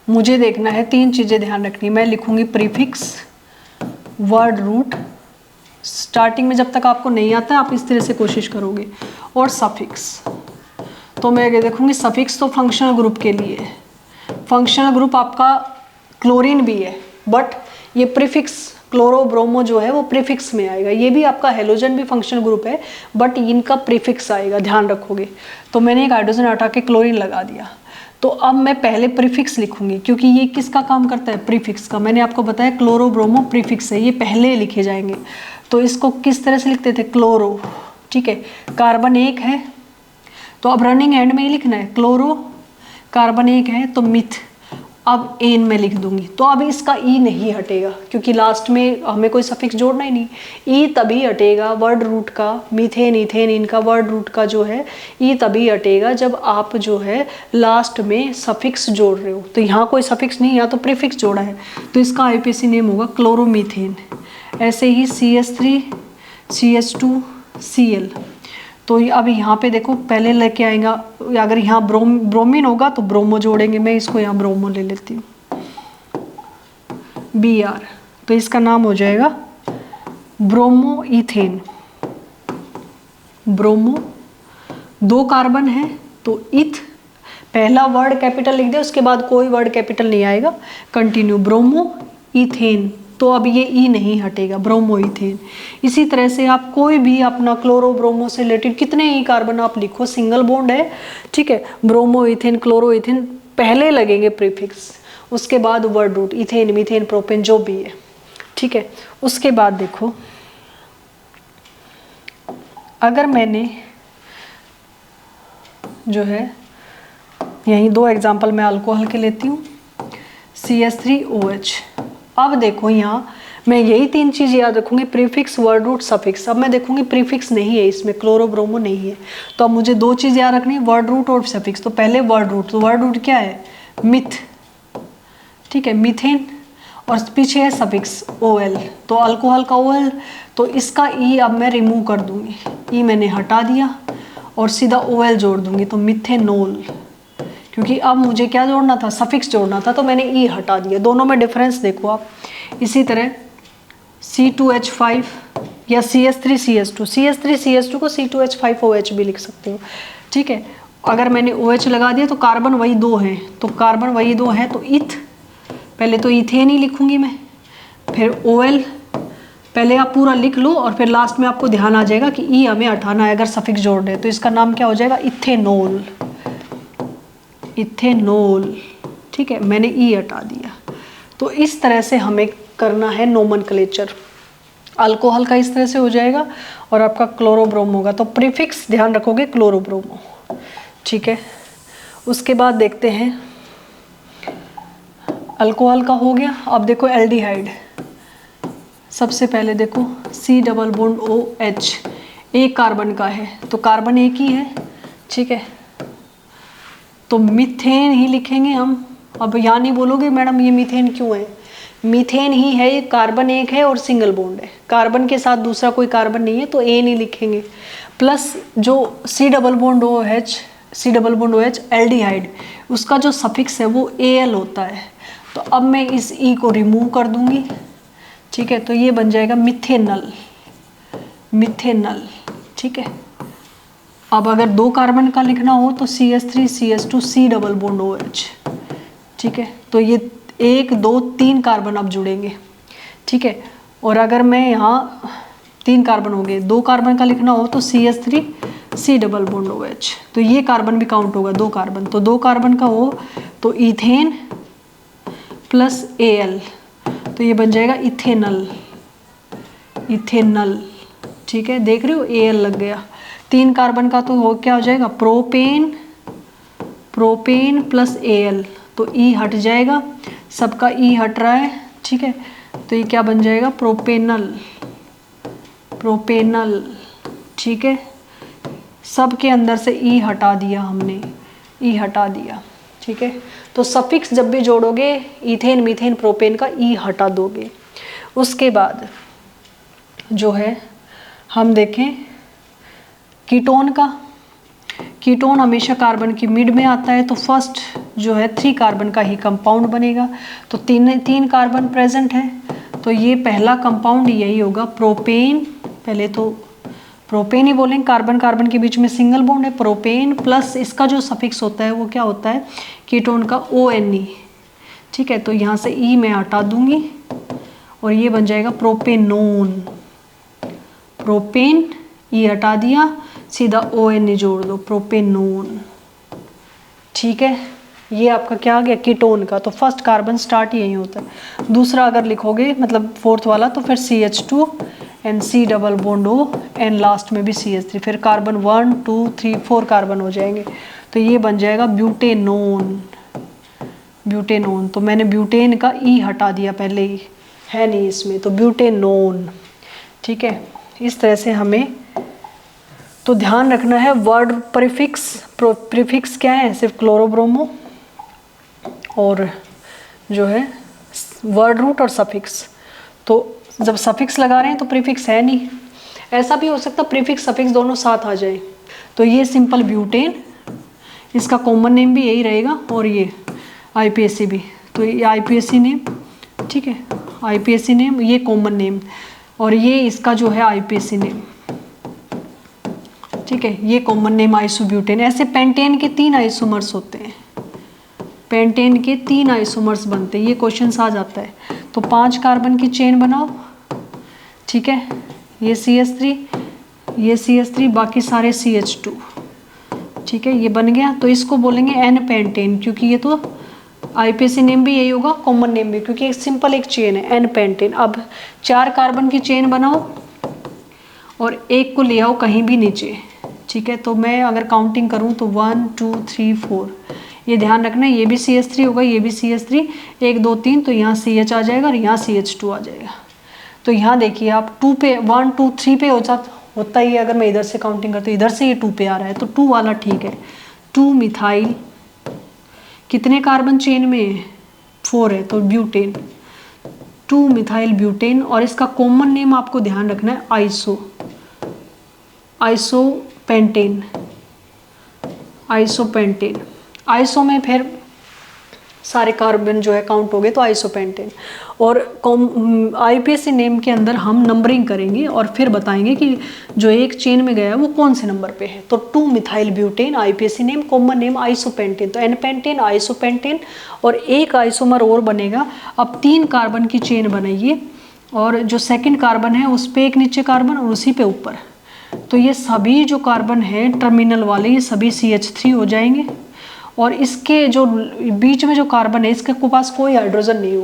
मुझे देखना है, 3 चीज़ें ध्यान रखनी, मैं लिखूँगी प्रीफिक्स, वर्ड रूट, स्टार्टिंग में जब तक आपको नहीं आता आप इस तरह से कोशिश करोगे, और सफिक्स। तो मैं देखूँगी सफिक्स तो फंक्शनल ग्रुप के लिए है, फंक्शनल ग्रुप आपका क्लोरीन भी है, बट ये प्रीफिक्स क्लोरो ब्रोमो जो है वो प्रीफिक्स में आएगा, ये भी आपका हेलोजन भी फंक्शनल ग्रुप है, बट इनका प्रीफिक्स आएगा, ध्यान रखोगे। तो मैंने एक हाइड्रोजन हटा के क्लोरीन लगा दिया, तो अब मैं पहले प्रीफिक्स लिखूंगी, क्योंकि ये किसका काम करता है? प्रीफिक्स का। मैंने आपको बताया क्लोरो ब्रोमो प्रीफिक्स है, ये पहले लिखे जाएंगे, तो इसको किस तरह से लिखते थे? क्लोरो, ठीक है, कार्बन 1 है, तो अब रनिंग एंड में ही लिखना है, क्लोरो, कार्बन 1 है तो मिथ, अब एन में लिख दूंगी, तो अब इसका ई नहीं हटेगा, क्योंकि लास्ट में हमें कोई सफिक्स जोड़ना ही नहीं, ई तभी हटेगा वर्ड रूट का, मीथेन, इथेन, इनका वर्ड रूट का जो है ई तभी हटेगा जब आप जो है लास्ट में सफिक्स जोड़ रहे हो, तो यहाँ कोई सफिक्स नहीं, यहाँ तो प्रीफिक्स जोड़ा है, तो इसका IPSC नेम होगा क्लोरोमीथेन। ऐसे ही CH3, CH2, Cl, तो अब यहाँ पे देखो, पहले लेके आएगा, अगर यहाँ ब्रोमीन होगा तो ब्रोमो जोड़ेंगे, मैं इसको यहाँ ब्रोमो ले लेती हूँ, Br, तो इसका नाम हो जाएगा ब्रोमो इथेन। ब्रोमो, 2 कार्बन है तो इथ, पहला वर्ड कैपिटल लिख दे, उसके बाद कोई वर्ड कैपिटल नहीं आएगा, कंटिन्यू, ब्रोमो इथेन, तो अब ये ई नहीं हटेगा, ब्रोमोइथेन। इसी तरह से आप कोई भी अपना क्लोरोब्रोमो से रिलेटेड कितने ई कार्बन आप लिखो, सिंगल बॉन्ड है, ठीक है, ब्रोमोइथेन, क्लोरोइथेन, पहले लगेंगे प्रीफिक्स, उसके बाद word root, ethane, methane, propane, जो भी है, ठीक है। उसके बाद देखो, अगर मैंने जो है यही दो एग्जाम्पल मैं अल्कोहल के लेती हूँ, CH3OH। अब देखो यहाँ मैं यही तीन चीज़ याद रखूँगी, प्रीफिक्स, वर्ड रूट, सफिक्स। अब मैं देखूँगी प्रीफिक्स नहीं है इसमें, क्लोरोब्रोमो नहीं है, तो अब मुझे दो चीज़ याद रखनी है, वर्ड रूट और सफिक्स। तो पहले वर्ड रूट, तो वर्ड रूट क्या है, मिथ, ठीक है, मीथेन, और पीछे है सफिक्स OL, तो अल्कोहल का OL, तो इसका ई अब मैं रिमूव कर दूंगी, ई मैंने हटा दिया और सीधा OL जोड़ दूंगी, तो मिथेनोल, क्योंकि अब मुझे क्या जोड़ना था, सफिक्स जोड़ना था, तो मैंने ई हटा दिया। दोनों में डिफरेंस देखो आप। इसी तरह C2H5 या CH3CH2, CH3CH2 को C2H5OH भी लिख सकते हो, ठीक है। अगर मैंने OH लगा दिया तो कार्बन वही दो हैं, तो कार्बन वही दो हैं, तो इथ, पहले तो इथेन ही लिखूंगी मैं, फिर OL, पहले आप पूरा लिख लो और फिर लास्ट में आपको ध्यान आ जाएगा कि ई हमें हटाना है अगर सफिक्स जोड़ रहे, तो इसका नाम क्या हो जाएगा, इथेनोल, इथेनोल, ठीक है, मैंने ई हटा दिया। तो इस तरह से हमें करना है नोमेनक्लेचर। अल्कोहल का इस तरह से हो जाएगा और आपका क्लोरोब्रोमो होगा, तो प्रीफिक्स ध्यान रखोगे क्लोरोब्रोमो, ठीक है। उसके बाद देखते हैं, अल्कोहल का हो गया। अब देखो एल्डिहाइड, सबसे पहले देखो C डबल बॉन्ड OH, एक कार्बन का है, तो कार्बन एक ही है, ठीक है, तो मीथेन ही लिखेंगे हम। अब यहाँ नहीं बोलोगे मैडम ये मीथेन क्यों है, मीथेन ही है, ये कार्बन एक है और सिंगल बॉन्ड है, कार्बन के साथ दूसरा कोई कार्बन नहीं है, तो ए नहीं लिखेंगे। प्लस जो C double bond OH aldehyde, उसका जो सफिक्स है वो AL होता है, तो अब मैं इस ई को रिमूव कर दूंगी, ठीक है, तो ये बन जाएगा मिथेनल, मिथेनल, ठीक है। अब अगर दो कार्बन का लिखना हो तो CH3CH2 C double bond OH, ठीक है, तो ये 1 2 3 कार्बन अब जुड़ेंगे, ठीक है। और अगर मैं यहाँ 3 कार्बन हो गए, 2 कार्बन का लिखना हो तो CH3 C double bond OH, तो ये कार्बन भी काउंट होगा, 2 कार्बन, तो 2 कार्बन का हो तो इथेन प्लस AL, तो ये बन जाएगा इथेनल, इथेनल, ठीक है, देख रहे हो AL लग गया। 3 कार्बन का तो हो क्या हो जाएगा, प्रोपेन, प्रोपेन प्लस AL, तो E हट जाएगा, सबका E हट रहा है, ठीक है, तो ये क्या बन जाएगा, प्रोपेनल, प्रोपेनल, ठीक है। सब के अंदर से E हटा दिया हमने, E हटा दिया, ठीक है। तो सफिक्स जब भी जोड़ोगे इथेन, मीथेन, प्रोपेन का E हटा दोगे। उसके बाद जो है हम देखें कीटोन का, कीटोन हमेशा कार्बन की मिड में आता है, तो फर्स्ट जो है 3 कार्बन का ही कंपाउंड बनेगा, तो 3 कार्बन प्रेजेंट है, तो ये पहला कंपाउंड यही होगा प्रोपेन, पहले तो प्रोपेन ही बोलेंगे, कार्बन कार्बन के बीच में सिंगल बॉन्ड है, प्रोपेन प्लस इसका जो सफिक्स होता है वो क्या होता है, कीटोन का ONE, ठीक है, तो यहाँ से E मैं हटा दूंगी और ये बन जाएगा प्रोपेनोन, प्रोपेन, E हटा दिया, सीधा ONE जोड़ दो, प्रोपेनोन, ठीक है। ये आपका क्या आ गया, कीटोन का, तो फर्स्ट कार्बन स्टार्ट यही होता है। दूसरा अगर लिखोगे मतलब फोर्थ वाला, तो फिर CH2 and C double bond O and last में भी CH3, फिर कार्बन 1 2 3 4 कार्बन हो जाएंगे, तो ये बन जाएगा ब्यूटेनोन, ब्यूटेनोन, तो मैंने ब्यूटेन का E हटा दिया, पहले ही है नहीं इसमें, तो ब्यूटेनोन, ठीक है। इस तरह से हमें तो ध्यान रखना है। वर्ड प्रीफिक्स, प्रीफिक्स क्या है, सिर्फ क्लोरोब्रोमो और जो है वर्ड रूट और सफिक्स। तो जब सफिक्स लगा रहे हैं तो प्रीफिक्स है नहीं, ऐसा भी हो सकता प्रीफिक्स सफिक्स दोनों साथ आ जाए। तो ये सिंपल ब्यूटेन, इसका कॉमन नेम भी यही रहेगा, और ये IPSC भी, तो ये IPSC नेम, ठीक है, IPSC नेम, ये कॉमन नेम, और ये इसका जो है IPSC नेम, ठीक है, ये कॉमन नेम आइसोब्यूटेन। ऐसे पेंटेन के 3 आइसोमर्स होते हैं, पेंटेन के 3 आइसोमर्स बनते हैं, ये क्वेश्चन आ जाता है। तो 5 कार्बन की चेन बनाओ, ठीक है, ये CH3, ये CH3, बाकी सारे CH2, ठीक है, ये बन गया। तो इसको बोलेंगे N पेंटेन, क्योंकि ये तो IUPAC नेम भी यही होगा, कॉमन नेम भी, क्योंकि एक सिंपल एक चेन है N पेंटेन। अब 4 कार्बन की चेन बनाओ और एक को ले आओ कहीं भी नीचे, ठीक है। तो मैं अगर काउंटिंग करूं तो 1 2 3 4, ये ध्यान रखना, ये भी CH3 होगा, ये भी CH3, 1 2 3, तो यहाँ CH आ जाएगा और यहाँ CH2 आ जाएगा। तो यहाँ देखिए आप 2 पे 1 2 3 पे होता ही है। अगर मैं इधर से काउंटिंग करती हूँ, इधर से ये 2 पे आ रहा है, तो 2 वाला ठीक है। 2 मिथाइल, कितने कार्बन चेन में है, 4 है, तो ब्यूटेन, 2 मिथाइल ब्यूटेन। और इसका कॉमन नेम आपको ध्यान रखना है आइसोपेंटेन। आइसो में फिर सारे कार्बन जो है काउंट हो गए, तो आइसोपेंटेन। और IUPAC नेम के अंदर हम नंबरिंग करेंगे और फिर बताएंगे कि जो एक चेन में गया है वो कौन से नंबर पे है। तो 2 methyl butane IUPAC name, common name isopentane, तो N पेंटेन, आइसोपेंटेन, और एक आइसोमर और बनेगा। अब 3 कार्बन की चेन बनाइए और जो सेकंड कार्बन है उस पर एक नीचे कार्बन और उसी पे ऊपर, तो ये सभी जो कार्बन है टर्मिनल वाले, ये सभी CH3 हो जाएंगे। और इसके जो बीच में जो कार्बन है, इसके पास कोई हाइड्रोजन नहीं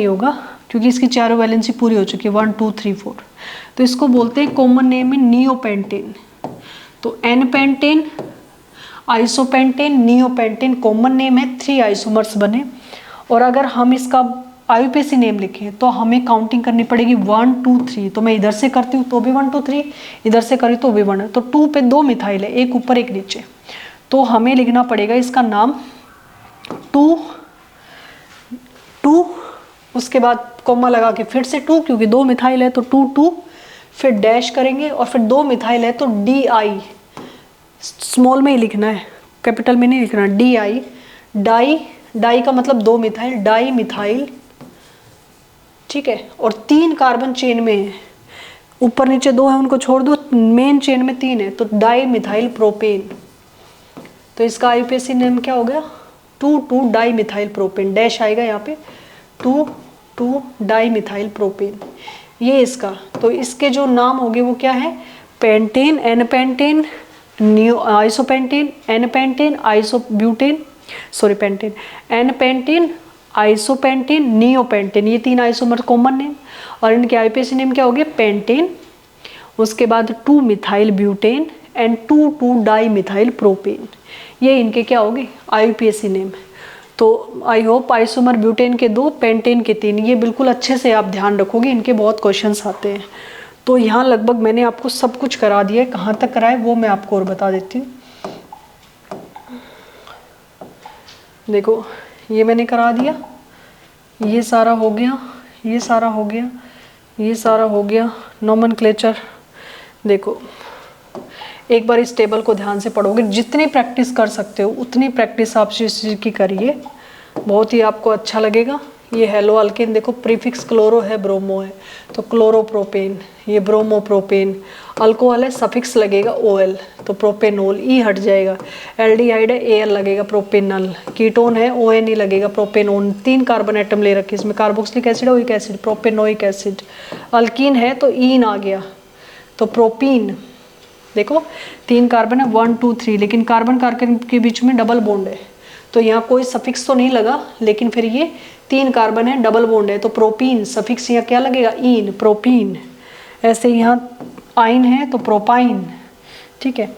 होगा, क्योंकि इसकी चारों वैलेंसी पूरी हो चुकी है, 1 2 3 4। तो इसको बोलते हैं कॉमन नेम है नियोपेंटेन। तो N pentane, isopentane, neopentane, common name है, 3 आइसोमर्स बने। और अगर हम इसका IUPAC नेम लिखें तो हमें काउंटिंग करनी पड़ेगी 1 2 3। तो मैं इधर से करती हूँ तो भी 1 2 3, इधर से करी तो भी 1। तो 2 पे 2 मिथाइल है, एक ऊपर एक नीचे, तो हमें लिखना पड़ेगा इसका नाम 2, उसके बाद कॉमा लगा के फिर से 2, क्योंकि 2 मिथाइल है तो 2 2, फिर डैश करेंगे और फिर 2 मिथाइल है तो DI, स्मॉल में ही लिखना है, कैपिटल में नहीं लिखना, DI, डाई का मतलब 2 मिथाइल, डाई मिथाइल, ठीक है। और 3 कार्बन चेन में है, ऊपर नीचे 2 है उनको छोड़ दो, मेन चेन में 3 है, तो डाई मिथाइल प्रोपेन। तो इसका IUPAC नेम क्या हो गया, 2 2 डाई मिथाइल प्रोपेन, डैश आएगा यहाँ पे, 2 2 डाई मिथाइल प्रोपेन, ये इसका। तो इसके जो नाम होंगे वो क्या है, pentane, N pentane, isopentane, N pentane, isobutane, sorry pentane, N pentane, isopentane, neopentane, ये 3 आइसोमर कॉमन नेम। और इनके IUPAC नेम क्या हो गए, पेंटेन, उसके बाद 2 methyl butane and 2 2 di methyl propane, ये इनके क्या हो गए IUPAC नेम। तो आई होप आइसोमर ब्यूटेन के 2, पेंटेन के 3, ये बिल्कुल अच्छे से आप ध्यान रखोगे, इनके बहुत क्वेश्चंस आते हैं। तो यहाँ लगभग मैंने आपको सब कुछ करा दिया है, कहाँ तक कराए वो मैं आपको और बता देती हूँ। देखो ये मैंने करा दिया, ये सारा हो गया, ये सारा हो गया, ये सारा हो गया, नोमेनक्लेचर। देखो एक बार इस टेबल को ध्यान से पढ़ोगे, जितनी प्रैक्टिस कर सकते हो उतनी प्रैक्टिस आप इस चीज़ की करिए, बहुत ही आपको अच्छा लगेगा। ये हेलो अल्केन, देखो प्रीफिक्स क्लोरो है, ब्रोमो है, तो क्लोरोप्रोपेन, ये ब्रोमोप्रोपेन। अल्कोहल है, सफिक्स लगेगा OL, तो प्रोपेनोल, ई हट जाएगा। एल्डिहाइड है, AL लगेगा, प्रोपेनल। कीटोन है, ONE लगेगा, प्रोपेनोन। 3 कार्बन एटम ले रखे, इसमें carboxylic acid, oic acid, propanoic acid. Alkyne है तो ईन आ गया, तो प्रोपीन। देखो 3 कार्बन है, 1 2 3, लेकिन कार्बन कार्बन के बीच में डबल बॉन्ड है, तो यहाँ कोई सफिक्स तो नहीं लगा, लेकिन फिर ये 3 कार्बन है, डबल बॉन्ड है, तो प्रोपीन, सफिक्स यहाँ क्या लगेगा, ईन, प्रोपीन। ऐसे यहाँ आइन है तो प्रोपाइन, ठीक है।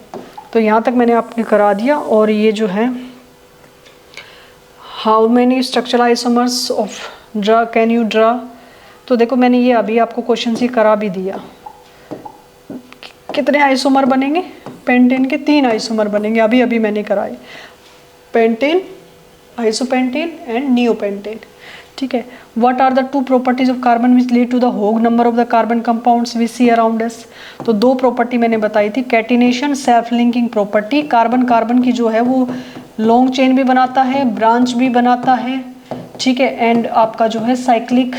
तो यहाँ तक मैंने आपने करा दिया। और ये जो है how many structural isomers of draw can you draw, तो देखो मैंने ये अभी आपको क्वेश्चन से करा भी दिया। कितने आइसोमर बनेंगे, पेंटेन के 3 आइसोमर बनेंगे, अभी अभी मैंने कराए, पेंटेन, आइसोपेंटेन एंड नियोपेंटेन, ठीक है। What are the 2 properties of carbon which lead to the huge number of the carbon compounds we see around us, तो 2 प्रॉपर्टी मैंने बताई थी, catenation, self linking property. Carbon carbon की जो है वो लॉन्ग चेन भी बनाता है, ब्रांच भी बनाता है, ठीक है, एंड आपका जो है साइक्लिक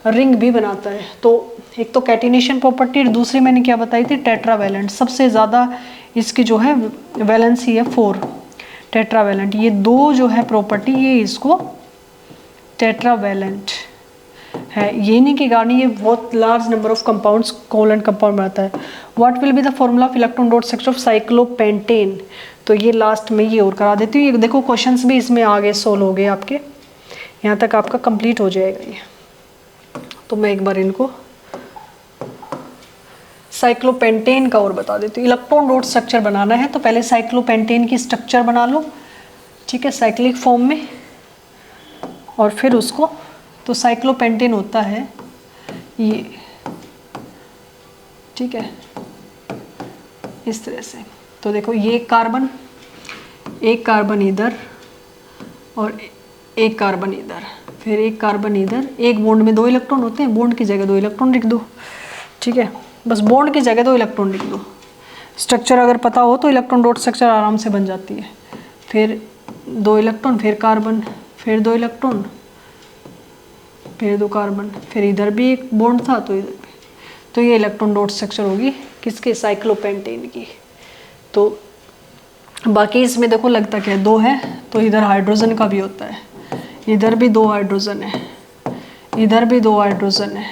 रिंग भी बनाता है। तो एक तो कैटिनेशन प्रॉपर्टी, दूसरी मैंने क्या बताई थी, टेट्रावैलेंट। सबसे ज़्यादा इसकी जो है वैलेंसी है 4, टेट्रावैलेंट। ये 2 जो है प्रॉपर्टी, ये इसको टेट्रावैलेंट है, ये नहीं कि गार्नी ये बहुत large number of compounds covalent compound बनाता है। What will be the formula of electron dot structure of cyclopentane, तो ये लास्ट में ये और करा देती हूँ। ये देखो क्वेश्चंस भी इसमें आगे सोल्व हो गए आपके, यहाँ तक आपका कंप्लीट हो जाएगा ये। तो मैं एक बार इनको साइक्लोपेंटेन का और बता देती हूँ। इलेक्ट्रॉन डॉट स्ट्रक्चर बनाना है तो पहले साइक्लोपेंटेन की स्ट्रक्चर बना लो, ठीक है, साइक्लिक फॉर्म में, और फिर उसको, तो साइक्लोपेंटेन होता है ये, ठीक है, इस तरह से। तो देखो ये एक कार्बन इधर और एक कार्बन इधर, फिर एक कार्बन इधर, एक बॉन्ड में 2 इलेक्ट्रॉन होते हैं, बॉन्ड की जगह 2 इलेक्ट्रॉन लिख दो, ठीक है, बस बॉन्ड की जगह 2 इलेक्ट्रॉन लिख दो। स्ट्रक्चर अगर पता हो तो इलेक्ट्रॉन डॉट स्ट्रक्चर आराम से बन जाती है। फिर 2 इलेक्ट्रॉन, फिर कार्बन, फिर 2 इलेक्ट्रॉन, फिर 2 कार्बन, फिर इधर भी एक बॉन्ड था तो इधर भी, तो ये इलेक्ट्रॉन डॉट स्ट्रक्चर होगी किसके, साइक्लोपेंटेन की। तो बाकी इसमें देखो लगता क्या है, 2 है तो इधर हाइड्रोजन का भी होता है, इधर भी 2 हाइड्रोजन है, इधर भी 2 हाइड्रोजन है,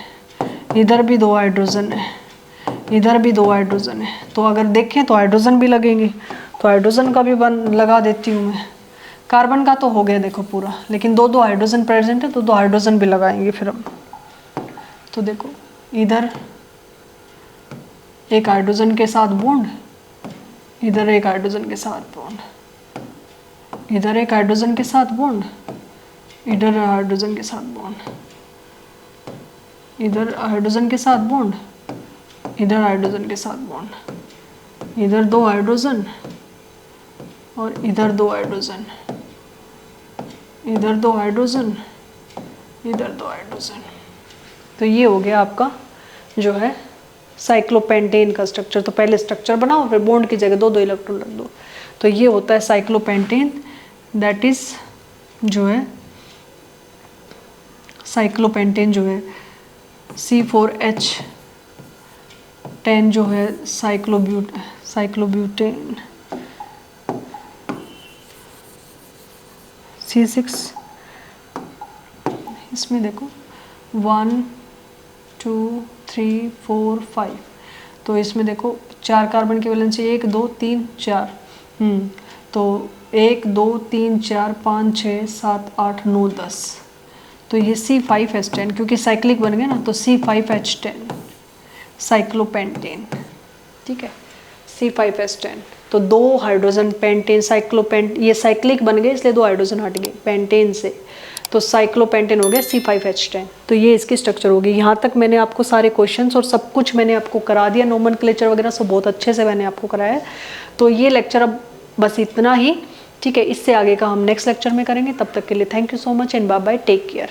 इधर भी 2 हाइड्रोजन है, इधर भी 2 हाइड्रोजन है। तो अगर देखें तो हाइड्रोजन भी लगेंगे, तो हाइड्रोजन का भी लगा देती हूँ मैं। कार्बन का तो हो गया देखो पूरा, लेकिन 2 हाइड्रोजन प्रेजेंट है तो 2 हाइड्रोजन भी लगाएंगे फिर हम। तो देखो इधर एक हाइड्रोजन के साथ बॉन्ड, इधर एक हाइड्रोजन के साथ बॉन्ड, इधर एक हाइड्रोजन के साथ बॉन्ड, इधर हाइड्रोजन के साथ बॉन्ड, इधर हाइड्रोजन के साथ बॉन्ड, इधर हाइड्रोजन के साथ बॉन्ड, इधर 2 हाइड्रोजन और इधर 2 हाइड्रोजन, इधर 2 हाइड्रोजन, इधर 2 हाइड्रोजन। तो ये हो गया आपका जो है साइक्लोपेंटेन का स्ट्रक्चर। तो पहले स्ट्रक्चर बनाओ, फिर बॉन्ड की जगह 2 इलेक्ट्रॉन रख दो। तो ये होता है साइक्लोपेंटेन, दैट इज जो है साइक्लोपेंटेन जो है C4H10 जो है साइक्लोब्यूटेन, C6, इसमें देखो 1 2 3 4 5, तो इसमें देखो 4 कार्बन की वैलेंसी 1 2 3 4, तो 1 2 3 4 5 6 7 8 9 10, तो ये C5H10 क्योंकि साइक्लिक बन गया ना, तो C5H10 साइक्लोपेंटेन, ठीक है, C5H10। तो 2 हाइड्रोजन पेंटेन ये साइक्लिक बन गए इसलिए 2 हाइड्रोजन हट गए पेंटेन से, तो साइक्लोपेंटेन हो गया C5H10। तो ये इसकी स्ट्रक्चर होगी। यहाँ तक मैंने आपको सारे क्वेश्चंस और सब कुछ मैंने आपको करा दिया, नोमेनक्लेचर वगैरह सब बहुत अच्छे से मैंने आपको कराया है। तो ये लेक्चर अब बस इतना ही, ठीक है, इससे आगे का हम नेक्स्ट लेक्चर में करेंगे। तब तक के लिए thank you so much and bye bye, take care.